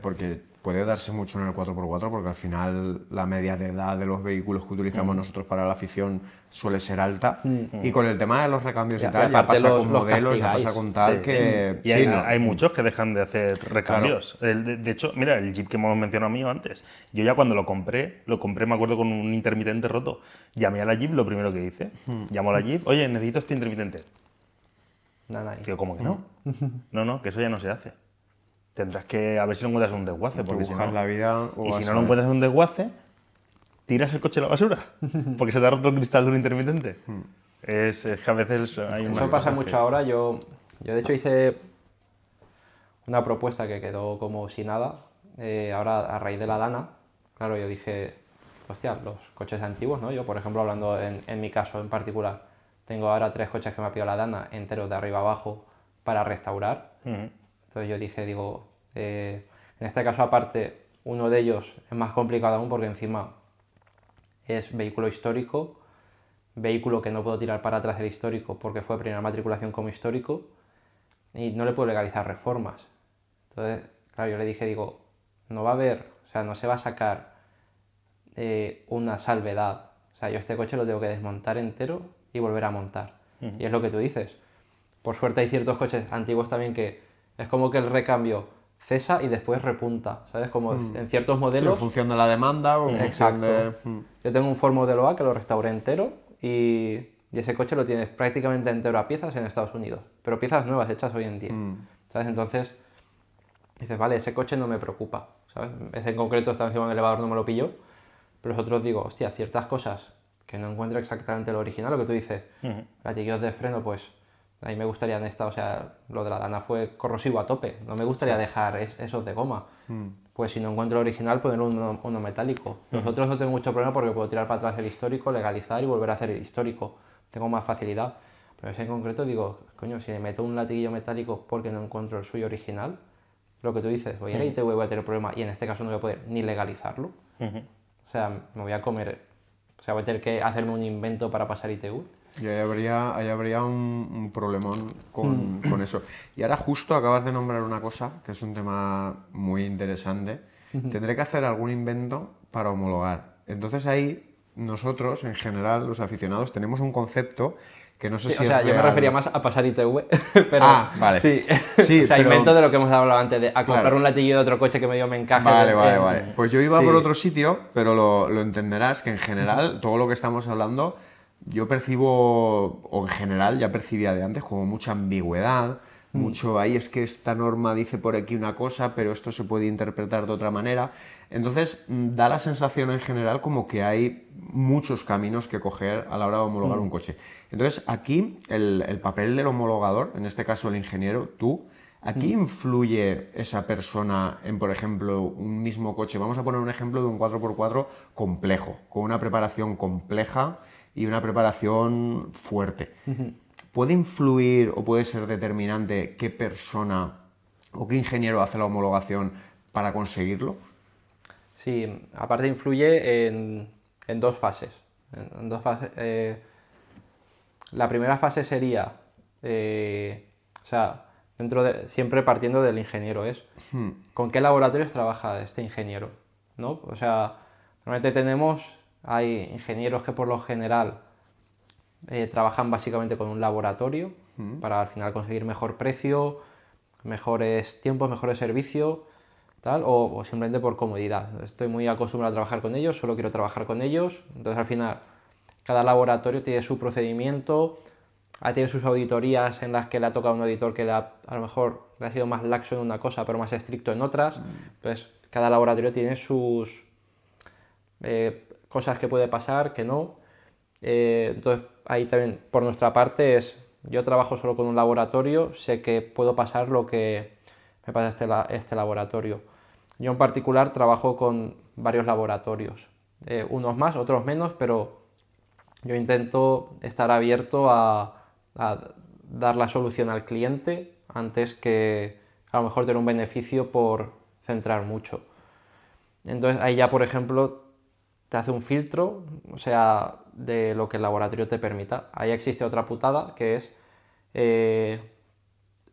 A: puede darse mucho en el 4x4, porque al final la media de edad de los vehículos que utilizamos nosotros para la afición suele ser alta. Y con el tema de los recambios y tal, ya
C: aparte
A: pasa
C: los
A: con modelos, ya
C: castigáis.
A: pasa con tal que...
B: Y
A: sí,
B: hay muchos que dejan de hacer recambios. De hecho, mira, el Jeep que hemos mencionado mío antes, yo ya cuando lo compré, me acuerdo, con un intermitente roto. Llamé a la Jeep, lo primero que hice. Llamo a la Jeep, oye, necesito este intermitente.
C: Nada,
B: Digo, ¿cómo que no? No, que eso ya no se hace. Tendrás que a ver si lo encuentras en un desguace, porque si
A: buscar
B: no...
A: la vida o
B: Y
A: vas
B: si no
A: a
B: lo
A: ver.
B: encuentras en un desguace, tiras el coche a la basura, porque se te ha roto el cristal de un intermitente. Es que a veces hay una...
C: Eso pasa mucho ahora. Yo de hecho hice una propuesta que quedó como si nada. Ahora, a raíz de la Dana, claro, yo dije, hostia, los coches antiguos, ¿no? Yo, por ejemplo, hablando en mi caso en particular, tengo ahora 3 coches que me ha pedido la Dana, enteros de arriba abajo, para restaurar. Entonces yo dije, en este caso aparte, uno de ellos es más complicado aún porque encima es vehículo histórico, vehículo que no puedo tirar para atrás del histórico porque fue primera matriculación como histórico y no le puedo legalizar reformas. Entonces, claro, yo le dije, digo, no va a haber, o sea, no se va a sacar una salvedad. O sea, yo este coche lo tengo que desmontar entero y volver a montar. Y es lo que tú dices. Por suerte hay ciertos coches antiguos también que es como que el recambio cesa y después repunta, ¿sabes? Como en ciertos
A: Sí,
C: modelos.
A: en función de la demanda o en función de...
C: Yo tengo un Ford Modelo A que lo restauré entero y ese coche lo tienes prácticamente entero a piezas en Estados Unidos, pero piezas nuevas hechas hoy en día, ¿sabes? Entonces dices, vale, ese coche no me preocupa, ¿sabes? Ese en concreto está encima del elevador, no me lo pilló, pero los otros digo, hostia, ciertas cosas que no encuentro exactamente lo original, lo que tú dices, gatillos de freno, pues a mí me gustaría en esta, o sea, lo de la Dana fue corrosivo a tope, no me gustaría dejar esos de goma. Pues si no encuentro el original, poner uno metálico. Los otros no tengo mucho problema porque puedo tirar para atrás el histórico, legalizar y volver a hacer el histórico. Tengo más facilidad. Pero ese en concreto digo, coño, si le meto un latiguillo metálico porque no encuentro el suyo original, lo que tú dices, voy a ir a ITV, voy a tener problema y en este caso no voy a poder ni legalizarlo. O sea, me voy a comer, o sea, voy a tener que hacerme un invento para pasar ITV.
A: Y ahí habría un problemón con eso. Y ahora justo acabas de nombrar una cosa, que es un tema muy interesante. Tendré que hacer algún invento para homologar. Entonces ahí nosotros, en general, los aficionados, tenemos un concepto que no sé
C: Sí,
A: si
C: o sea,
A: es
C: yo me
A: real.
C: refería más a pasar ITV, pero
A: vale.
C: sí,
A: Sí,
C: o sea,
A: pero...
C: invento de lo que hemos hablado antes, de a comprar
A: Claro.
C: un latiguillo de otro coche que medio me encaje.
A: Vale. Pues yo iba
C: Sí.
A: por otro sitio, pero lo entenderás que en general todo lo que estamos hablando yo percibo, o en general ya percibía de antes, como mucha ambigüedad, mucho ahí es que esta norma dice por aquí una cosa, pero esto se puede interpretar de otra manera. Entonces da la sensación en general como que hay muchos caminos que coger a la hora de homologar un coche. Entonces aquí el papel del homologador, en este caso el ingeniero, tú, ¿aquí influye esa persona en, por ejemplo, un mismo coche? Vamos a poner un ejemplo de un 4x4 complejo, con una preparación compleja y una preparación fuerte. ¿Puede influir o puede ser determinante qué persona o qué ingeniero hace la homologación para conseguirlo?
C: Sí, aparte influye en dos fases. En dos fases. La primera fase sería, o sea, siempre partiendo del ingeniero, es con qué laboratorios trabaja este ingeniero, ¿no? O sea, normalmente hay ingenieros que por lo general trabajan básicamente con un laboratorio para al final conseguir mejor precio, mejores tiempos, mejores servicios, tal, o simplemente por comodidad. Estoy muy acostumbrado a trabajar con ellos, solo quiero trabajar con ellos, entonces al final cada laboratorio tiene su procedimiento, tiene sus auditorías en las que le ha tocado a un auditor que a lo mejor le ha sido más laxo en una cosa pero más estricto en otras, entonces cada laboratorio tiene sus cosas que puede pasar, que no. Entonces ahí también por nuestra parte yo trabajo solo con un laboratorio, sé que puedo pasar lo que me pasa este laboratorio. Yo en particular trabajo con varios laboratorios, unos más, otros menos, pero yo intento estar abierto a dar la solución al cliente antes que a lo mejor tener un beneficio por centrar mucho. Entonces ahí ya, por ejemplo, te hace un filtro, o sea, de lo que el laboratorio te permita. Ahí existe otra putada que es,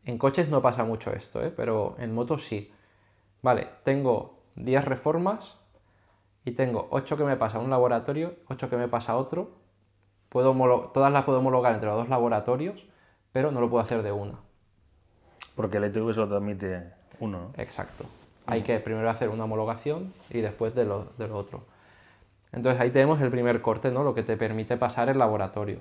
C: en coches no pasa mucho esto, pero en motos sí. Vale, tengo 10 reformas y tengo 8 que me pasa a un laboratorio, 8 que me pasa a otro. Todas las puedo homologar entre los dos laboratorios, pero no lo puedo hacer de una.
B: Porque el ITV solo te admite uno, ¿no?
C: Exacto. Hay que primero hacer una homologación y después de lo otro. Entonces ahí tenemos el primer corte, ¿no? Lo que te permite pasar el laboratorio.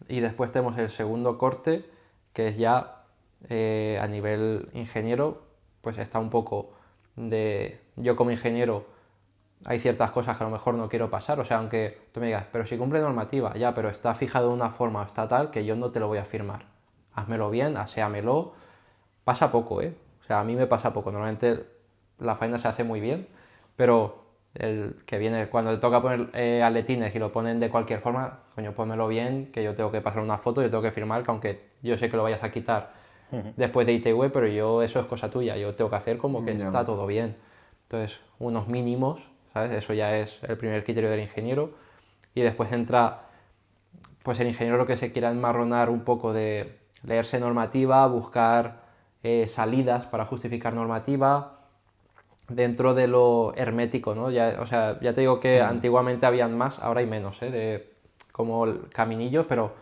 C: Y después tenemos el segundo corte, que es ya a nivel ingeniero, pues está un poco de... Yo como ingeniero hay ciertas cosas que a lo mejor no quiero pasar, o sea, aunque tú me digas, pero si cumple normativa, ya, pero está fijado de una forma o está tal que yo no te lo voy a firmar. Házmelo bien, aséamelo. Pasa poco, ¿eh? O sea, a mí me pasa poco. Normalmente la faena se hace muy bien, pero el que viene, cuando te toca poner aletines y lo ponen de cualquier forma, coño, pónmelo bien, que yo tengo que pasar una foto, yo tengo que firmar, que aunque yo sé que lo vayas a quitar después de ITV, pero eso es cosa tuya, yo tengo que hacer como que está todo bien. Entonces, unos mínimos, ¿sabes? Eso ya es el primer criterio del ingeniero. Y después entra, pues el ingeniero lo que se quiera enmarronar un poco de leerse normativa, buscar salidas para justificar normativa dentro de lo hermético, ¿no? Ya, o sea, ya te digo que antiguamente habían más, ahora hay menos, de como caminillos, pero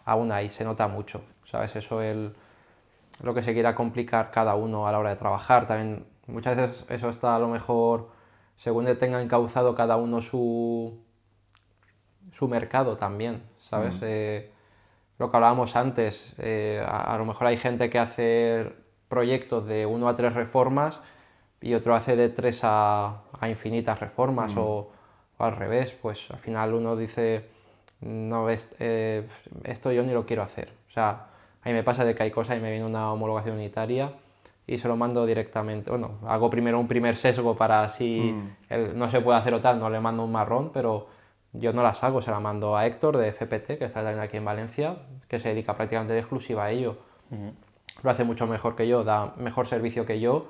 C: aún hay, se nota mucho, ¿sabes? Eso lo que se quiera complicar cada uno a la hora de trabajar. También muchas veces eso está a lo mejor, según tenga encauzado cada uno su mercado también, ¿sabes? Lo que hablábamos antes, a lo mejor hay gente que hace proyectos de 1 a 3 reformas y otro hace de 3 a infinitas reformas o al revés, pues al final uno dice, no, esto yo ni lo quiero hacer. O sea, a mí me pasa de que hay cosas y me viene una homologación unitaria y se lo mando directamente. Bueno, hago primero un primer sesgo para si no se puede hacer o tal, no le mando un marrón, pero yo no las hago, se la mando a Héctor de FPT, que está también aquí en Valencia, que se dedica prácticamente de exclusiva a ello. Lo hace mucho mejor que yo, da mejor servicio que yo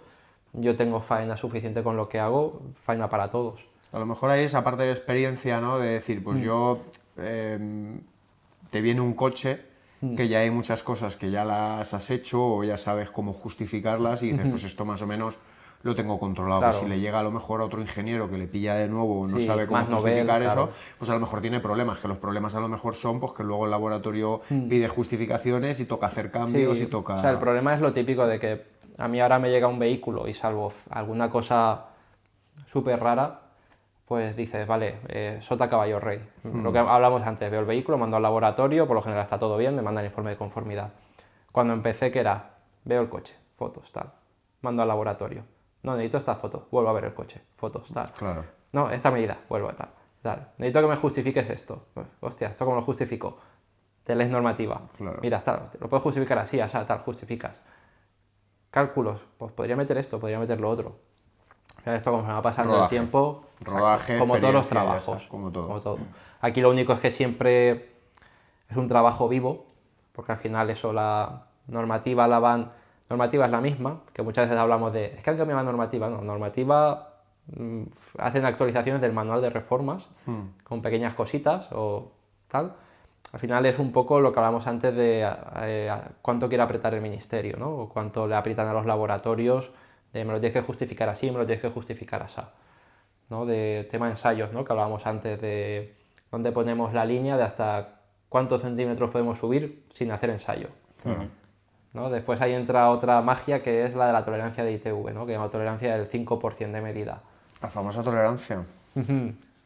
C: tengo faena suficiente con lo que hago, faena para todos.
A: A lo mejor hay esa parte de experiencia, ¿no? De decir, pues yo, te viene un coche que ya hay muchas cosas que ya las has hecho o ya sabes cómo justificarlas y dices, pues esto más o menos lo tengo controlado.
C: Claro.
A: Que si le llega a lo mejor a otro ingeniero que le pilla de nuevo o no
C: Sí,
A: sabe cómo
C: más
A: justificar
C: novel,
A: eso,
C: claro.
A: pues a lo mejor tiene problemas, que los problemas a lo mejor son pues que luego el laboratorio pide justificaciones y toca hacer cambios
C: Sí,
A: y toca...
C: o sea, el problema es lo típico de que a mí ahora me llega un vehículo y salvo alguna cosa súper rara, pues dices, vale, sota caballo rey. Lo que hablamos antes, veo el vehículo, mando al laboratorio, por lo general está todo bien, me mandan el informe de conformidad. Cuando empecé, ¿qué era? Veo el coche, fotos, tal. Mando al laboratorio. No, necesito esta foto, vuelvo a ver el coche, fotos, tal.
A: Claro.
C: No, esta medida, vuelvo a tal. Necesito que me justifiques esto. Pues, hostia, ¿esto cómo lo justifico? Te lees normativa.
A: Claro.
C: Mira, tal, lo puedes justificar así, así, tal, justificas. Cálculos, pues podría meter esto, podría meter lo otro. Esto como se va pasando
A: Rodaje.
C: el tiempo,
A: Rodaje,
C: como todos los
A: experiencia, ya
C: trabajos,
A: está, como todo.
C: Aquí lo único es que siempre es un trabajo vivo, porque al final eso, la normativa normativa es la misma, que muchas veces hablamos de, es que han cambiado la normativa, no, normativa hacen actualizaciones del manual de reformas, con pequeñas cositas o tal. Al final es un poco lo que hablamos antes de cuánto quiere apretar el ministerio, ¿no? O cuánto le aprietan a los laboratorios, de me lo tienes que justificar así, me lo tienes que justificar así, ¿no? De tema ensayos, ¿no? Que hablábamos antes de dónde ponemos la línea de hasta cuántos centímetros podemos subir sin hacer ensayo. ¿No? Después ahí entra otra magia que es la de la tolerancia de ITV, ¿no? Que es la tolerancia del 5% de medida.
A: La famosa tolerancia.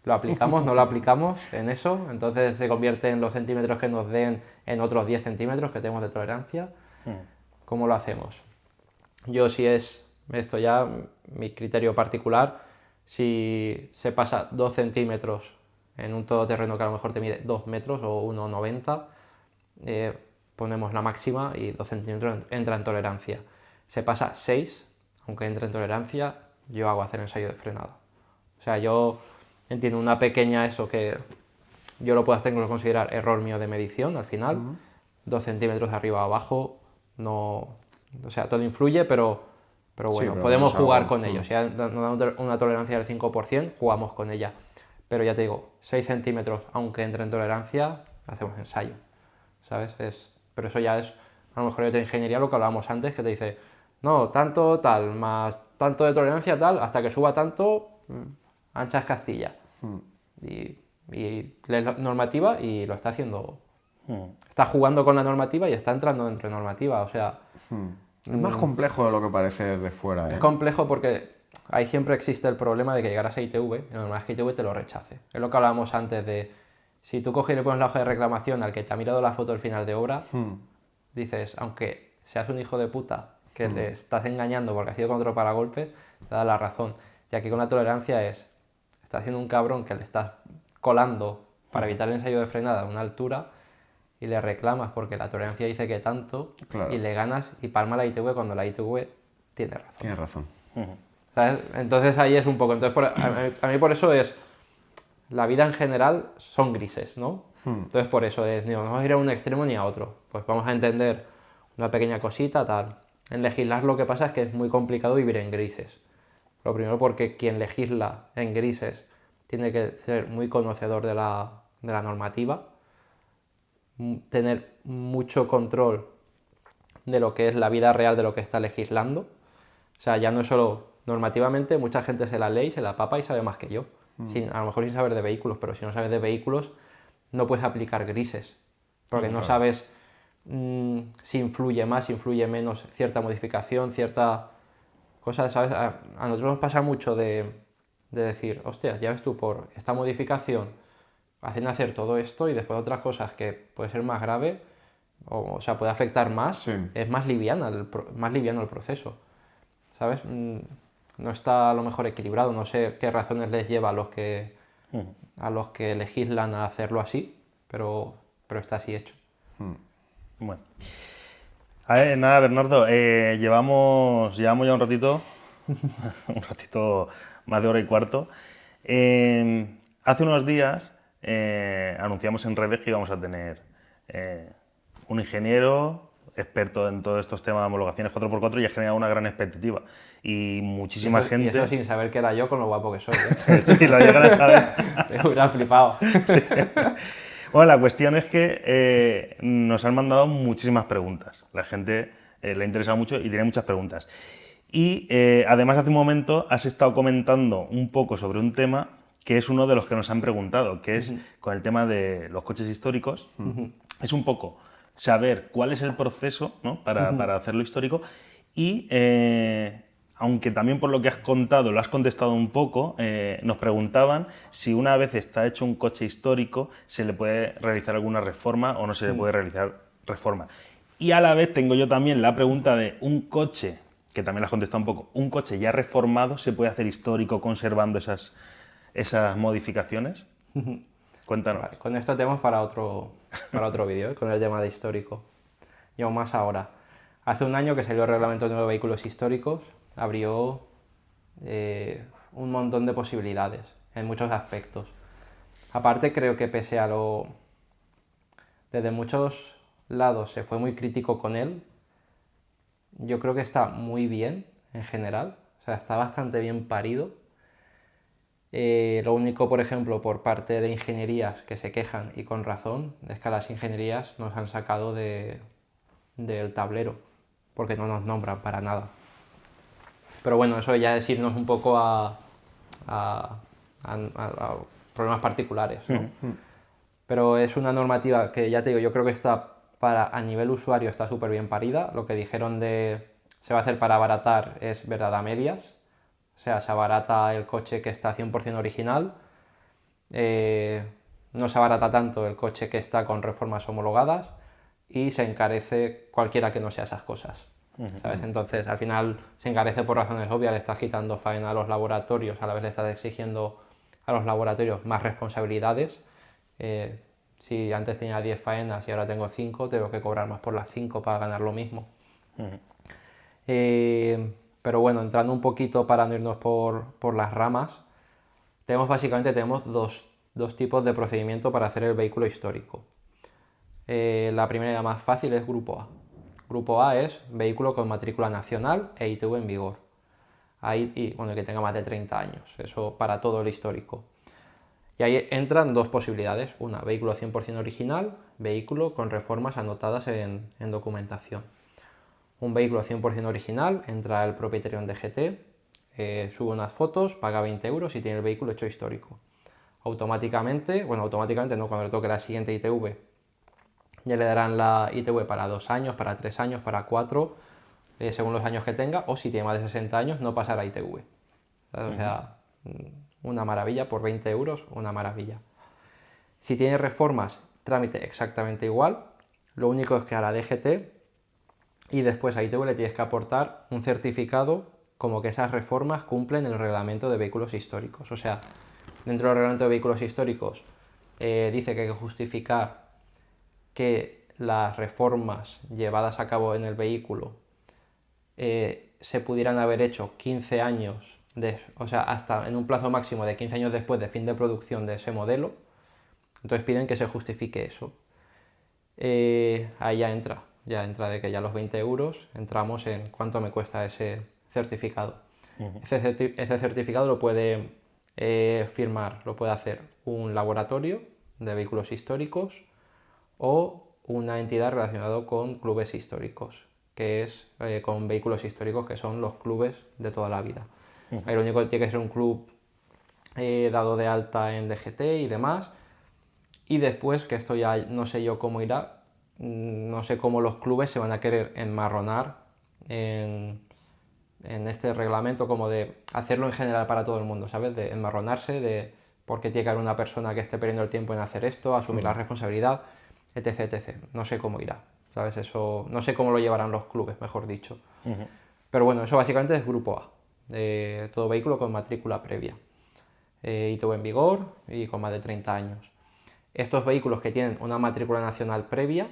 C: ¿Lo aplicamos? ¿No lo aplicamos en eso? Entonces se convierte en los centímetros que nos den en otros 10 centímetros que tenemos de tolerancia. ¿Cómo lo hacemos? Yo si es esto ya, mi criterio particular, si se pasa 2 centímetros en un todoterreno que a lo mejor te mide 2 metros o 1,90, ponemos la máxima y 2 centímetros entra en tolerancia. Se pasa 6, aunque entre en tolerancia, yo hago hacer ensayo de frenada. O sea, yo entiendo una pequeña eso que yo lo puedo tengo que considerar error mío de medición al final. 2 centímetros de arriba a abajo, no, o sea, todo influye, pero bueno,
A: Sí, pero
C: podemos
A: no es
C: jugar
A: algo-
C: con ello. Si nos da una tolerancia del 5%, jugamos con ella. Pero ya te digo, 6 centímetros, aunque entre en tolerancia, hacemos ensayo. ¿Sabes? Pero eso ya es, a lo mejor hay otra ingeniería, lo que hablábamos antes, que te dice, no, tanto tal, más tanto de tolerancia tal, hasta que suba tanto, ancha es Castilla. Y lees la normativa y lo está haciendo. Está jugando con la normativa y está entrando dentro de normativa. O sea,
A: Es más complejo de lo que parece desde fuera,
C: es
A: ¿eh?
C: complejo porque ahí siempre existe el problema de que llegaras a ITV, y lo normal es que ITV te lo rechace. Es lo que hablábamos antes de, si tú coges y le pones la hoja de reclamación al que te ha mirado la foto del final de obra, dices, aunque seas un hijo de puta, que le estás engañando porque has ido con otro paragolpe, te da la razón. Y aquí con la tolerancia estás haciendo un cabrón que le estás colando para evitar el ensayo de frenada a una altura y le reclamas porque la tolerancia dice que tanto,
A: Claro.
C: y le ganas y palma la ITV cuando la ITV tiene razón.
A: Tienes razón.
C: ¿Sabes? Entonces ahí es un poco. Entonces a mí por eso es. La vida en general son grises, ¿no? Entonces por eso es. No vamos a ir a un extremo ni a otro. Pues vamos a entender una pequeña cosita, tal. En legislar lo que pasa es que es muy complicado vivir en grises. Lo primero porque quien legisla en grises tiene que ser muy conocedor de la normativa, tener mucho control de lo que es la vida real de lo que está legislando. O sea, ya no es solo normativamente, mucha gente se la lee y se la papa y sabe más que yo. A lo mejor sin saber de vehículos, pero si no sabes de vehículos no puedes aplicar grises, porque no sabes si influye más, si influye menos cierta modificación, cierta cosa, ¿sabes? A nosotros nos pasa mucho de decir, hostias, ya ves tú, por esta modificación hacen hacer todo esto y después otras cosas que puede ser más grave, o sea, puede afectar más,
A: Sí.
C: es más liviano el proceso, ¿sabes? No está a lo mejor equilibrado, no sé qué razones les lleva a los que legislan a hacerlo así, pero está así hecho.
B: Bueno. A ver, nada, Bernardo, llevamos ya un ratito, un ratito, más de hora y cuarto. Hace unos días anunciamos en redes que íbamos a tener un ingeniero experto en todos estos temas de homologaciones 4x4 y ha generado una gran expectativa. Y muchísima
C: Y
B: gente...
C: eso sin saber que era yo con lo guapo que soy, ¿eh?
B: Sí, lo llegan a saber.
C: Me hubiera flipado.
B: Bueno, la cuestión es que nos han mandado muchísimas preguntas. La gente le ha interesado mucho y tiene muchas preguntas. Y además hace un momento has estado comentando un poco sobre un tema que es uno de los que nos han preguntado, que es con el tema de los coches históricos. Es un poco saber cuál es el proceso, ¿no? para hacerlo histórico y... aunque también por lo que has contado, lo has contestado un poco, nos preguntaban si una vez está hecho un coche histórico se le puede realizar alguna reforma o no se le puede realizar reforma. Y a la vez tengo yo también la pregunta de un coche, que también lo has contestado un poco, un coche ya reformado, ¿se puede hacer histórico conservando esas modificaciones? Cuéntanos.
C: Vale, con esto tenemos para otro vídeo, con el tema de histórico. Y aún más ahora. Hace un año que salió el reglamento nuevo de vehículos históricos, abrió un montón de posibilidades en muchos aspectos. Aparte, creo que pese a lo... Desde muchos lados se fue muy crítico con él, yo creo que está muy bien en general, o sea, está bastante bien parido. Lo único, por ejemplo, por parte de ingenierías que se quejan, y con razón, es que a las ingenierías nos han sacado del tablero, porque no nos nombran para nada. Pero bueno, eso ya es irnos un poco a problemas particulares, ¿no? Pero es una normativa que, ya te digo, yo creo que está a nivel usuario está súper bien parida. Lo que dijeron de se va a hacer para abaratar es verdad a medias. O sea, se abarata el coche que está 100% original. No se abarata tanto el coche que está con reformas homologadas y se encarece cualquiera que no sea esas cosas. ¿Sabes? Entonces, al final se encarece por razones obvias, le estás quitando faena a los laboratorios, a la vez le estás exigiendo a los laboratorios más responsabilidades. Si antes tenía 10 faenas y ahora tengo 5, tengo que cobrar más por las 5 para ganar lo mismo. Pero bueno, entrando un poquito para no irnos por las ramas, básicamente tenemos dos tipos de procedimiento para hacer el vehículo histórico. La primera y la más fácil es Grupo A. Grupo A es vehículo con matrícula nacional e ITV en vigor. Que tenga más de 30 años, eso para todo el histórico. Y ahí entran dos posibilidades, una, vehículo 100% original, vehículo con reformas anotadas en documentación. Un vehículo 100% original, entra el propietario en DGT, sube unas fotos, paga 20 euros y tiene el vehículo hecho histórico. Automáticamente no, cuando le toque la siguiente ITV, ya le darán la ITV para 2 años, para 3 años, para 4, según los años que tenga, o si tiene más de 60 años, no pasará ITV. O sea, una maravilla, por 20 euros, una maravilla. Si tiene reformas, trámite exactamente igual, lo único es que a la DGT y después a ITV le tienes que aportar un certificado como que esas reformas cumplen el reglamento de vehículos históricos. O sea, dentro del reglamento de vehículos históricos dice que hay que justificar que las reformas llevadas a cabo en el vehículo se pudieran haber hecho 15 años, o sea, hasta en un plazo máximo de 15 años después de fin de producción de ese modelo. Entonces piden que se justifique eso. Ahí ya entra de que ya los 20 euros entramos en cuánto me cuesta ese certificado. Ese certificado lo puede firmar, lo puede hacer un laboratorio de vehículos históricos o una entidad relacionada con clubes históricos, que es con vehículos históricos, que son los clubes de toda la vida. Ahí lo único que tiene que ser un club dado de alta en DGT y demás. Y después, que esto ya no sé yo cómo irá, no sé cómo los clubes se van a querer enmarronar en este reglamento, como de hacerlo en general para todo el mundo, ¿sabes? De enmarronarse, de por qué tiene que haber una persona que esté perdiendo el tiempo en hacer esto, asumir la responsabilidad, etc, etc. No sé cómo irá, ¿sabes? Eso, no sé cómo lo llevarán los clubes, mejor dicho. Pero bueno, eso básicamente es grupo A, de todo vehículo con matrícula previa. ITV en vigor y con más de 30 años. Estos vehículos que tienen una matrícula nacional previa,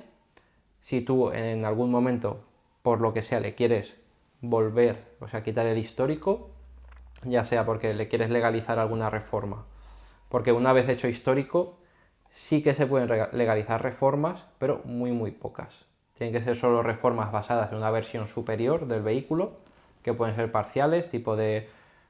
C: si tú en algún momento, por lo que sea, le quieres volver, o sea, quitar el histórico, ya sea porque le quieres legalizar alguna reforma, porque una vez hecho histórico, sí que se pueden legalizar reformas, pero muy pocas. Tienen que ser solo reformas basadas en una versión superior del vehículo, que pueden ser parciales, tipo de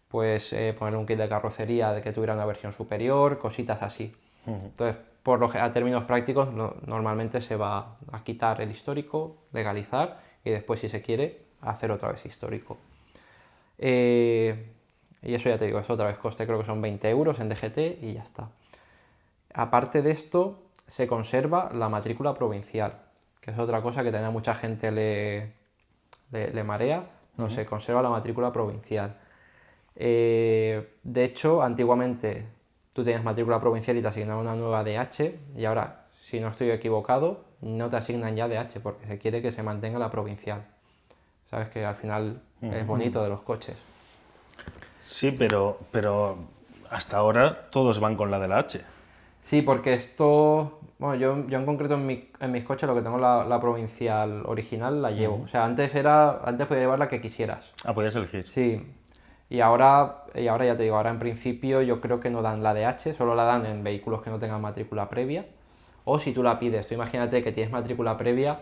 C: pues poner un kit de carrocería de que tuviera una versión superior, cositas así. Entonces, a términos prácticos, normalmente se va a quitar el histórico, legalizar y después, si se quiere, hacer otra vez histórico. Y eso ya te digo, es otra vez coste, creo que son 20 euros en DGT y ya está. Aparte de esto, se conserva la matrícula provincial, que es otra cosa que también a mucha gente le marea. No se conserva la matrícula provincial. De hecho, antiguamente tú tenías matrícula provincial y te asignaban una nueva DH, y ahora, si no estoy equivocado, no te asignan ya DH porque se quiere que se mantenga la provincial. Sabes que al final es bonito de los coches.
B: Sí, pero hasta ahora todos van con la de la H.
C: Sí, porque esto, bueno, yo en concreto en mis coches lo que tengo la provincial original la llevo. O sea, antes podía llevar la que quisieras.
B: Ah, podías elegir.
C: Sí, y ahora ya te digo, ahora en principio yo creo que no dan la DH, solo la dan en vehículos que no tengan matrícula previa. O si tú la pides, tú imagínate que tienes matrícula previa,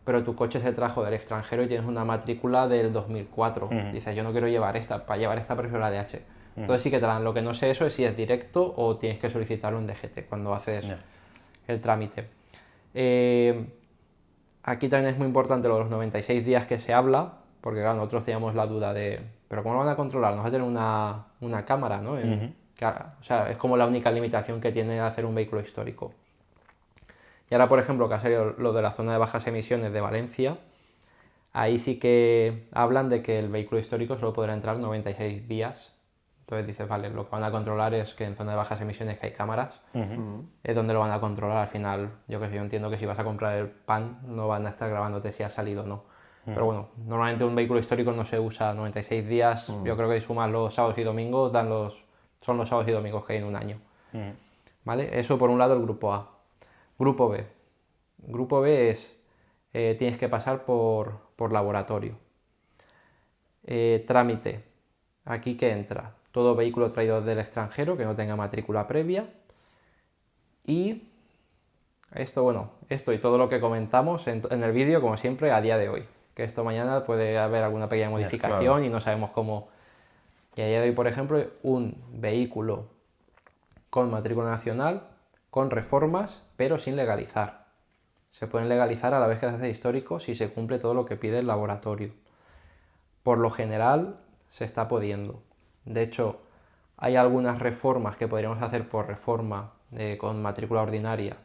C: pero tu coche se trajo del extranjero y tienes una matrícula del 2004. Dices, yo no quiero llevar esta, para llevar esta prefiero la DH. Entonces sí que te la dan. Lo que no sé eso es si es directo o tienes que solicitarlo en DGT cuando haces el trámite. Aquí también es muy importante lo de los 96 días que se habla, porque claro, nosotros teníamos la duda de, ¿pero cómo lo van a controlar? Nos va a tener una cámara, ¿no? O sea, es como la única limitación que tiene hacer un vehículo histórico. Y ahora, por ejemplo, que ha salido lo de la zona de bajas emisiones de Valencia, ahí sí que hablan de que el vehículo histórico solo podrá entrar 96 días. Entonces dices, vale, lo que van a controlar es que en zona de bajas emisiones que hay cámaras, es donde lo van a controlar. Al final, yo entiendo que si vas a comprar el pan no van a estar grabándote si ha salido o no. Pero bueno, normalmente un vehículo histórico no se usa 96 días. Yo creo que si sumas los sábados y domingos, son los sábados y domingos que hay en un año. ¿Vale? Eso por un lado el grupo A. Grupo B. Grupo B es, tienes que pasar por laboratorio. Trámite. Aquí que entra todo vehículo traído del extranjero que no tenga matrícula previa. Y esto y todo lo que comentamos en el vídeo, como siempre, a día de hoy. Que esto mañana puede haber alguna pequeña modificación, claro, y no sabemos cómo. Y a día de hoy, por ejemplo, un vehículo con matrícula nacional, con reformas, pero sin legalizar. Se pueden legalizar a la vez que se hace histórico si se cumple todo lo que pide el laboratorio. Por lo general se está pudiendo. De hecho, hay algunas reformas que podríamos hacer por reforma con matrícula ordinaria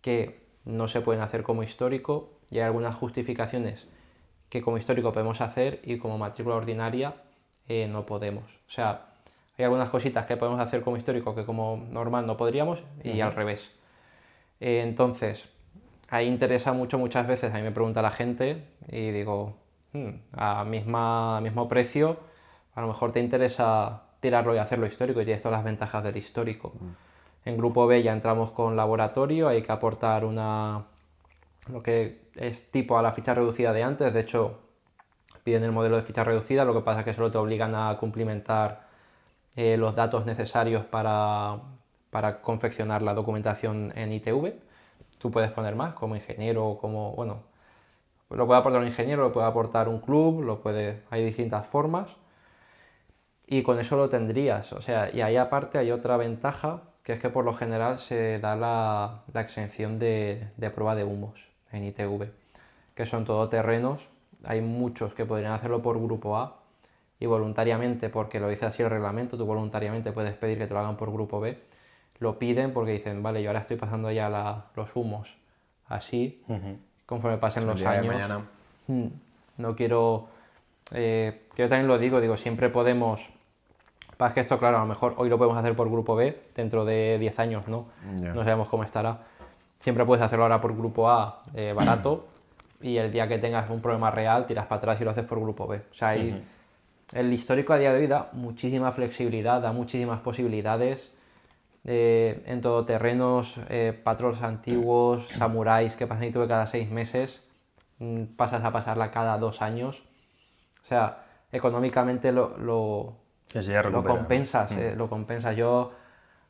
C: que no se pueden hacer como histórico, y hay algunas justificaciones que como histórico podemos hacer y como matrícula ordinaria no podemos. O sea, hay algunas cositas que podemos hacer como histórico que como normal no podríamos, y al revés. Entonces, ahí interesa muchas veces, a mí me pregunta la gente y digo, a mismo precio, a lo mejor te interesa tirarlo y hacerlo histórico y tienes todas las ventajas del histórico. En grupo B ya entramos con laboratorio, hay que aportar lo que es tipo a la ficha reducida de antes. De hecho, piden el modelo de ficha reducida, lo que pasa es que solo te obligan a cumplimentar los datos necesarios para confeccionar la documentación en ITV. Tú puedes poner más, como ingeniero, lo puede aportar un ingeniero, lo puede aportar un club, hay distintas formas. y con eso lo tendrías. O sea, y ahí aparte hay otra ventaja, que es que por lo general se da la exención de prueba de humos en ITV, que son todoterrenos. Hay muchos que podrían hacerlo por grupo A y voluntariamente, porque lo dice así el reglamento, tú voluntariamente puedes pedir que te lo hagan por grupo B. Lo piden porque dicen, vale, yo ahora estoy pasando ya los humos así, conforme pasen los
A: El día de
C: años.
A: mañana.
C: No quiero... yo también lo digo, siempre podemos... Pasa que esto, claro, a lo mejor hoy lo podemos hacer por grupo B, dentro de 10 años no,
A: Ya.
C: no sabemos cómo estará. Siempre puedes hacerlo ahora por grupo A barato y el día que tengas un problema real tiras para atrás y lo haces por grupo B. O sea, ahí, el histórico a día de hoy da muchísima flexibilidad, da muchísimas posibilidades. En todoterrenos, patrols antiguos, samuráis que pasan ITV cada 6 meses, pasas a pasarla cada 2 años. O sea, económicamente lo
B: Eso ya recupera,
C: compensas,
B: ¿no?
C: lo compensas.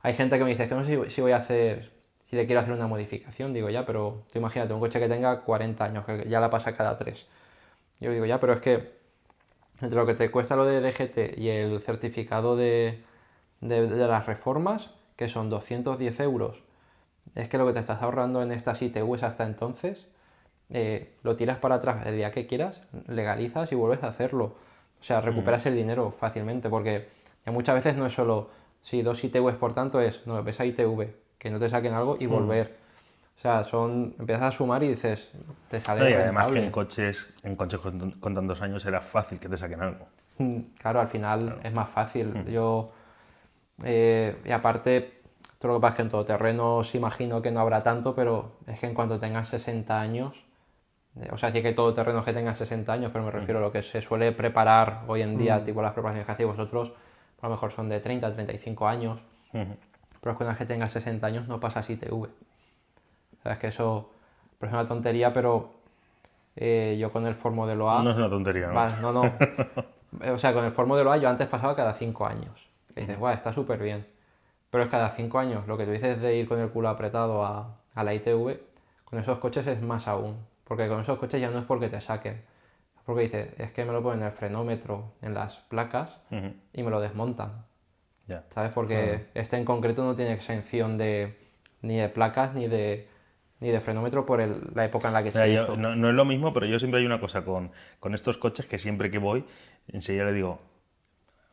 C: Hay gente que me dice, es que no sé si voy a hacer, si le quiero hacer una modificación. Digo, ya, pero tú imagínate, un coche que tenga 40 años, que ya la pasa cada 3. Yo digo, ya, pero es que entre lo que te cuesta lo de DGT y el certificado de las reformas, que son 210 euros, es que lo que te estás ahorrando en estas ITVs hasta entonces, lo tiras para atrás el día que quieras, legalizas y vuelves a hacerlo. O sea, recuperas el dinero fácilmente, porque ya muchas veces no es solo, si 2 ITVs por tanto es, no, ves a ITV, que no te saquen algo y volver. O sea, empiezas a sumar y dices, te sale
B: No, y además que
C: rentable.
B: en coches con tantos años era fácil que te saquen algo.
C: Claro, al final es más fácil. Y aparte, todo lo que pasa es que en todoterrenos imagino que no habrá tanto, pero es que en cuanto tengas 60 años, o sea, sí que hay todoterrenos que tengan 60 años, pero me refiero a lo que se suele preparar hoy en día, tipo las preparaciones que hacéis vosotros, a lo mejor son de 30, 35 años, pero es que una vez que tengas 60 años no pasas ITV. O sea, es que eso parece una tontería, pero yo con el Ford Modelo A...
B: No es una tontería, ¿no?
C: No. O sea, con el Ford Modelo A yo antes pasaba cada 5 años. Que dices, guau, está súper bien. Pero es cada 5 años. Lo que tú dices de ir con el culo apretado a la ITV, con esos coches es más aún. Porque con esos coches ya no es porque te saquen. Es porque dices, es que me lo ponen en el frenómetro, en las placas, y me lo desmontan.
B: Ya.
C: ¿Sabes? Porque este en concreto no tiene exención ni de placas ni de frenómetro por la época en la que
B: Mira,
C: se
B: yo-
C: hizo.
B: no es lo mismo, pero yo siempre hay una cosa con estos coches que siempre que voy, enseguida le digo,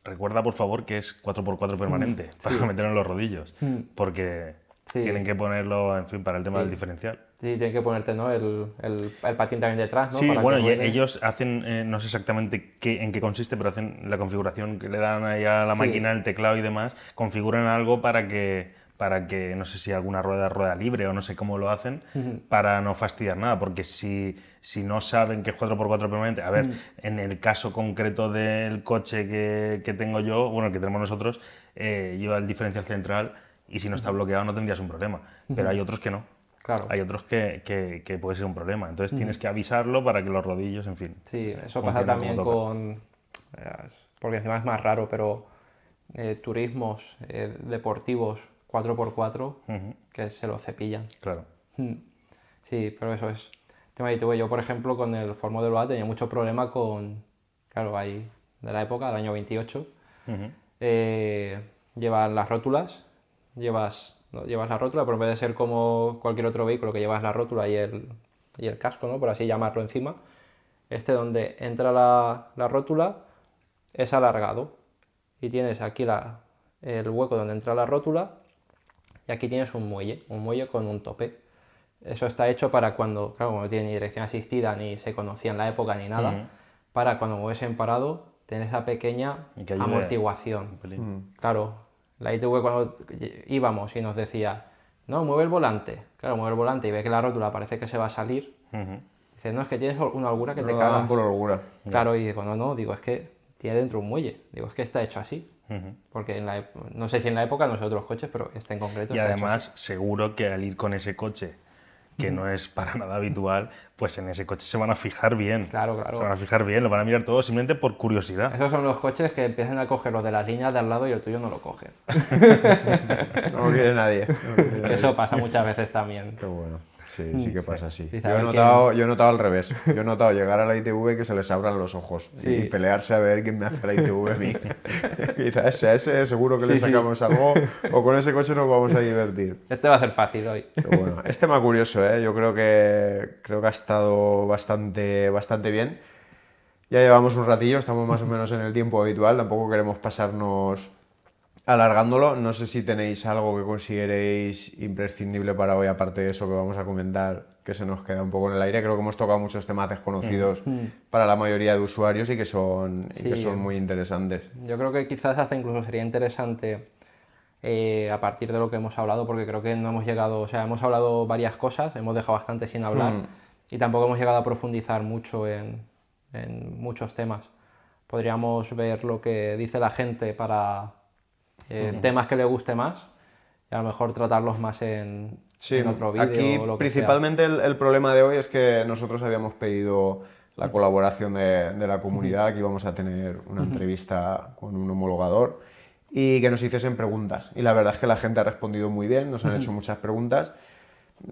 B: recuerda por favor que es 4x4 permanente para meterlo en los rodillos, porque
C: Sí.
B: tienen que ponerlo, en fin, para el tema del diferencial.
C: Sí, tienen que ponerte, ¿no? El patín también detrás, ¿no?
B: Sí,
C: Para
B: bueno,
C: que
B: y
C: ruede.
B: ellos hacen, no sé exactamente en qué consiste, pero hacen la configuración que le dan ahí a la
C: Sí.
B: máquina, el teclado y demás, configuran algo para que, no sé si alguna rueda libre o no sé cómo lo hacen, para no fastidiar nada, porque si no saben que es 4x4 permanente, a ver, en el caso concreto del coche que tengo yo, bueno, el que tenemos nosotros, lleva el diferencial central y si no está bloqueado no tendrías un problema, pero hay otros que no.
C: Claro.
B: Hay otros que puede ser un problema. Entonces tienes que avisarlo para que los rodillos, en fin.
C: Sí, eso
B: funcionen
C: pasa también
B: como toca.
C: con... porque encima es más raro, pero turismos deportivos 4x4 que se lo cepillan.
B: Claro.
C: Sí, pero eso es tema de ITV. Yo, por ejemplo, con el Ford Modelo A tenía mucho problema con... Claro, ahí de la época, del año 28. Llevas las rótulas, llevas la rótula, pero en vez de ser como cualquier otro vehículo que llevas la rótula y el casco, ¿no? Por así llamarlo encima, donde entra la rótula es alargado y tienes aquí el hueco donde entra la rótula y aquí tienes un muelle con un tope. Eso está hecho para cuando, claro, como no tiene ni dirección asistida, ni se conocía en la época, ni nada, para cuando mueves en parado, tener esa pequeña
B: Y que ayude
C: amortiguación.
B: un pelín.
C: Claro, la ITV cuando íbamos y nos decía, no, mueve el volante. Claro, mueve el volante y ve que la rótula parece que se va a salir. Dice, no, es que tienes una holgura que te
A: Lo dan
C: cagas.
A: por holgura.
C: Claro, y digo, no, digo, es que tiene dentro un muelle. Digo, es que está hecho así. Porque no sé si en la época no sé otros coches, pero este en concreto
B: Y
C: está
B: además, seguro que al ir con ese coche, que no es para nada habitual, pues en ese coche se van a fijar bien.
C: Claro, claro.
B: Se van a fijar bien, lo van a mirar todo simplemente por curiosidad.
C: Esos son los coches que empiezan a coger los de las líneas de al lado y el tuyo no lo coge.
A: No lo quiere nadie.
C: Eso pasa muchas veces también.
A: Qué bueno. sí que pasa así.
C: Sí,
A: Yo he notado al revés. Yo he notado llegar a la ITV y que se les abran los ojos y pelearse a ver quién me hace la ITV a mí. Quizás a ese seguro que le sacamos algo o con ese coche nos vamos a divertir.
C: Este va a ser fácil hoy.
A: Pero bueno, es tema curioso, ¿eh? Yo creo que ha estado bastante bien. Ya llevamos un ratillo, estamos más o menos en el tiempo habitual, tampoco queremos pasarnos alargándolo. No sé si tenéis algo que consideréis imprescindible para hoy, aparte de eso que vamos a comentar, que se nos queda un poco en el aire. Creo que hemos tocado muchos temas desconocidos para la mayoría de usuarios y que son muy interesantes.
C: Yo creo que quizás hasta incluso sería interesante a partir de lo que hemos hablado, porque creo que no hemos llegado, o sea, hemos hablado varias cosas, hemos dejado bastante sin hablar y tampoco hemos llegado a profundizar mucho en muchos temas. Podríamos ver lo que dice la gente para temas que le guste más y a lo mejor tratarlos más en otro vídeo.
A: Aquí
C: o lo que
A: principalmente el problema de hoy es que nosotros habíamos pedido la colaboración de la comunidad, que íbamos a tener una entrevista con un homologador y que nos hiciesen preguntas. Y la verdad es que la gente ha respondido muy bien, nos han hecho muchas preguntas.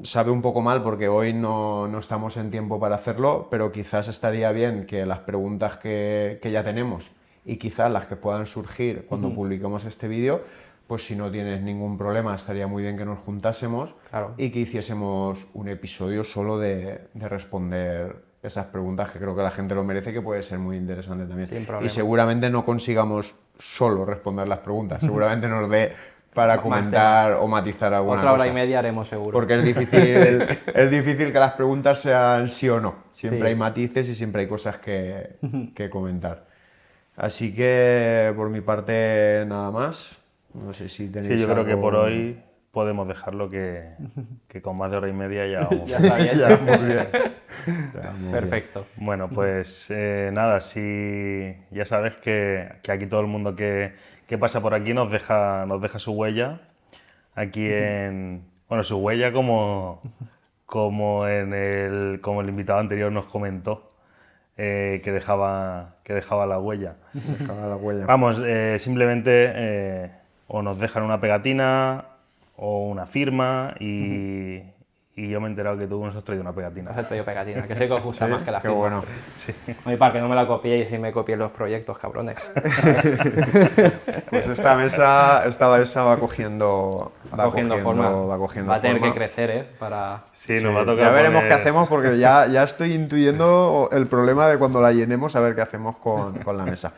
A: Sabe un poco mal porque hoy no estamos en tiempo para hacerlo, pero quizás estaría bien que las preguntas que ya tenemos y quizás las que puedan surgir cuando publiquemos este vídeo, pues si no tienes ningún problema, estaría muy bien que nos juntásemos y que hiciésemos un episodio solo de responder esas preguntas, que creo que la gente lo merece, que puede ser muy interesante también.
C: Sin problema.
A: Y seguramente no consigamos solo responder las preguntas, seguramente nos dé para comentar o matizar alguna cosa.
C: Otra hora y media haremos seguro.
A: Porque es difícil que las preguntas sean sí o no. Siempre hay matices y siempre hay cosas que comentar. Así que por mi parte nada más. No sé si tenéis
B: Sí, yo creo que
A: algo-
B: por hoy podemos dejarlo que con más de hora y media ya vamos.
C: Ya está bien.
A: Ya, muy bien. Ya, muy bien.
C: Perfecto.
B: Bueno, pues nada, si ya sabes que aquí todo el mundo que pasa por aquí nos deja su huella. Aquí bueno, su huella como el invitado anterior nos comentó, que dejaba la huella.
A: Dejaba la huella.
B: Vamos, simplemente o nos dejan una pegatina o una firma y yo me he enterado que tú nos has traído una pegatina.
C: Os he traído pegatina, que sé que os gusta
A: Sí,
C: más que la
A: qué
C: firma.
A: bueno.
C: Oye, para que no me la copiéis y me copien los proyectos, cabrones.
A: Pues esta mesa va cogiendo
C: forma.
A: va cogiendo
C: Va a tener
A: forma.
C: que crecer, para...
B: Sí, nos va a tocar
A: Ya veremos
B: poner-
A: qué hacemos porque ya estoy intuyendo el problema de cuando la llenemos, a ver qué hacemos con la mesa.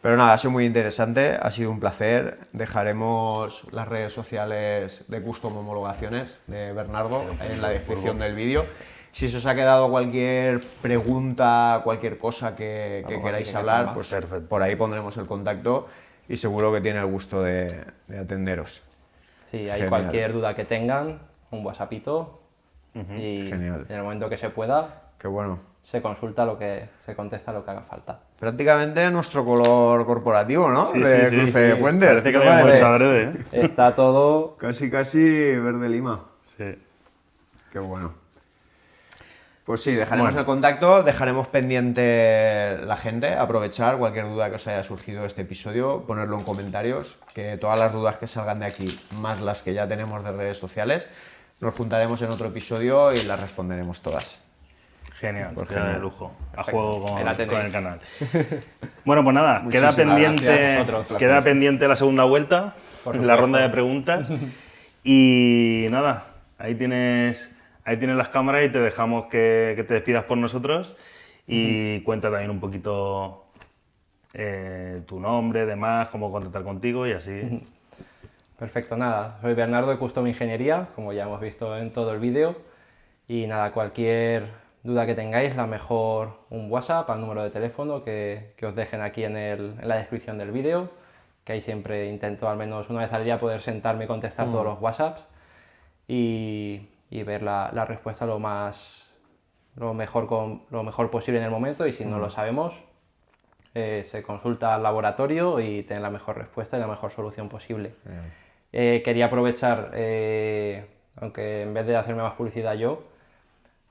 A: Pero nada, ha sido muy interesante, ha sido un placer. Dejaremos las redes sociales de Custom Homologaciones de Bernardo en la descripción del vídeo. Si se os ha quedado cualquier pregunta, cualquier cosa que queráis hablar, pues
B: Perfecto.
A: por ahí pondremos el contacto y seguro que tiene el gusto de atenderos.
C: Si hay
A: Genial.
C: cualquier duda que tengan, un WhatsAppito y
A: Genial.
C: en el momento que se pueda,
A: Qué bueno.
C: se contesta lo que haga falta.
A: Prácticamente nuestro color corporativo, ¿no?
B: Sí,
A: de
B: sí,
A: cruce de Puender.
B: Parece que
A: ¿Qué
B: lo
A: te
B: habíamos
A: parece?
B: hecho adrede, ¿eh?
C: Está todo...
A: Casi verde lima.
B: Sí.
A: Qué bueno. Pues sí, dejaremos
B: Bueno.
A: el contacto, dejaremos pendiente la gente, aprovechar cualquier duda que os haya surgido de este episodio, ponerlo en comentarios, que todas las dudas que salgan de aquí, más las que ya tenemos de redes sociales, nos juntaremos en otro episodio y las responderemos todas.
B: Genial,
A: Pues
B: queda
A: genial.
B: de lujo. A juego
C: Ahí la
B: con
C: tenéis.
B: el canal. Bueno, pues nada,
A: Muchísimas
B: pendiente,
A: gracias. Otro placer.
B: queda pendiente la segunda vuelta,
C: Por
B: la
C: supuesto.
B: ronda de preguntas. Y nada, ahí tienes las cámaras y te dejamos que te despidas por nosotros y cuenta también un poquito tu nombre, demás, cómo contactar contigo y así.
C: Perfecto, nada. Soy Bernardo de Custom Ingeniería, como ya hemos visto en todo el vídeo. Y nada, cualquier duda que tengáis, la mejor un WhatsApp al número de teléfono que os dejen aquí en la descripción del vídeo, que ahí siempre intento al menos una vez al día poder sentarme y contestar todos los WhatsApps y ver la respuesta lo mejor posible en el momento, y si no lo sabemos, se consulta al laboratorio y tienen la mejor respuesta y la mejor solución posible. Quería aprovechar, aunque en vez de hacerme más publicidad yo,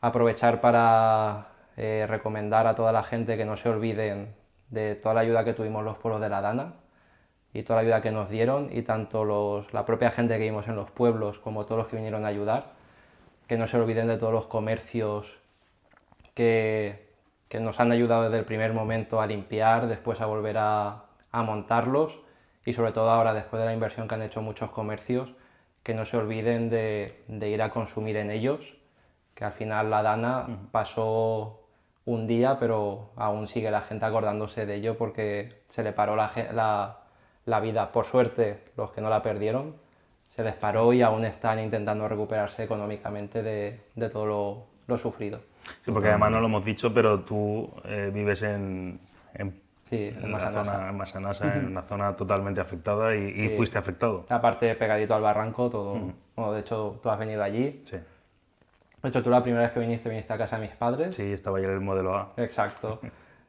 C: aprovechar para recomendar a toda la gente que no se olviden de toda la ayuda que tuvimos los pueblos de la Dana y toda la ayuda que nos dieron, y tanto la propia gente que vimos en los pueblos como todos los que vinieron a ayudar. que no se olviden de todos los comercios que nos han ayudado desde el primer momento a limpiar, después a volver a montarlos y sobre todo ahora, después de la inversión que han hecho muchos comercios, que no se olviden de ir a consumir en ellos, que al final la Dana pasó un día, pero aún sigue la gente acordándose de ello porque se le paró la vida. Por suerte, los que no la perdieron, se les paró y aún están intentando recuperarse económicamente de todo lo sufrido.
B: Sí, porque además no lo hemos dicho, pero tú vives en
C: Sí, en Massanassa.
B: En Massanassa, en una zona totalmente afectada y
C: Sí.
B: fuiste afectado.
C: Aparte, pegadito al barranco, todo. Bueno, de hecho, tú has venido allí.
B: Sí,
C: De hecho, tú la primera vez que viniste a casa de mis padres.
B: sí, estaba ahí el modelo A.
C: Exacto.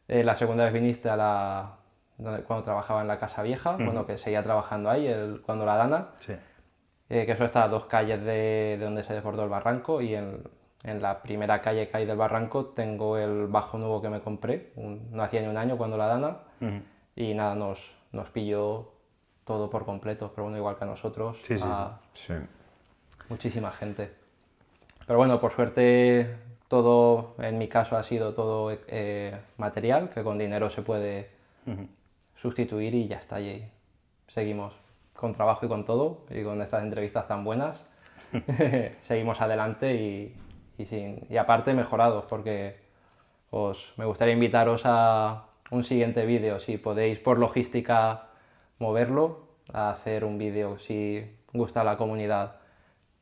C: La segunda vez viniste cuando trabajaba en la Casa Vieja, bueno, que seguía trabajando ahí, cuando la Dana,
B: Sí.
C: que eso está a 2 calles de donde se desbordó el barranco, y en la primera calle que hay del barranco tengo el bajo nuevo que me compré, no hacía ni un año cuando la Dana, y nada, nos pilló todo por completo, pero bueno, igual que a nosotros,
B: Sí, sí,
C: a
A: Sí.
C: muchísima gente. Pero bueno, por suerte todo, en mi caso ha sido todo material, que con dinero se puede sustituir y ya está. Y seguimos con trabajo y con todo, y con estas entrevistas tan buenas, seguimos adelante y aparte mejorados, porque me gustaría invitaros a un siguiente vídeo, si podéis por logística moverlo, a hacer un vídeo, si gusta a la comunidad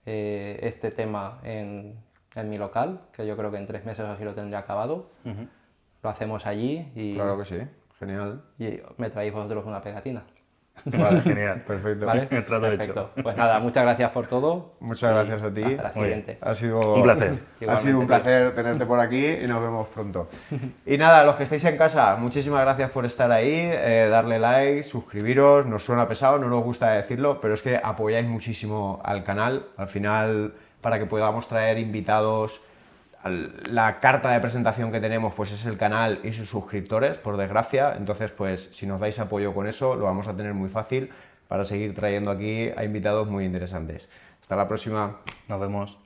C: este tema en mi local, que yo creo que en 3 meses así lo tendré acabado. Lo hacemos allí
A: Claro que sí, genial.
C: y me traéis vosotros una pegatina.
B: Vale, genial.
A: Perfecto.
C: ¿Vale?
B: El trato
C: Perfecto. Pues nada, muchas gracias por todo.
A: Muchas gracias a ti.
C: Hasta la
B: Muy bien.
C: siguiente.
A: Ha sido
B: Un placer.
A: Ha sido un
C: Igualmente,
A: placer tenerte por aquí y nos vemos pronto. Y nada, los que estáis en casa, muchísimas gracias por estar ahí, darle like, suscribiros, nos suena pesado, no nos gusta decirlo, pero es que apoyáis muchísimo al canal. Al final, para que podamos traer invitados, la carta de presentación que tenemos pues es el canal y sus suscriptores, por desgracia. Entonces, pues si nos dais apoyo con eso, lo vamos a tener muy fácil para seguir trayendo aquí a invitados muy interesantes. Hasta la próxima.
B: Nos vemos.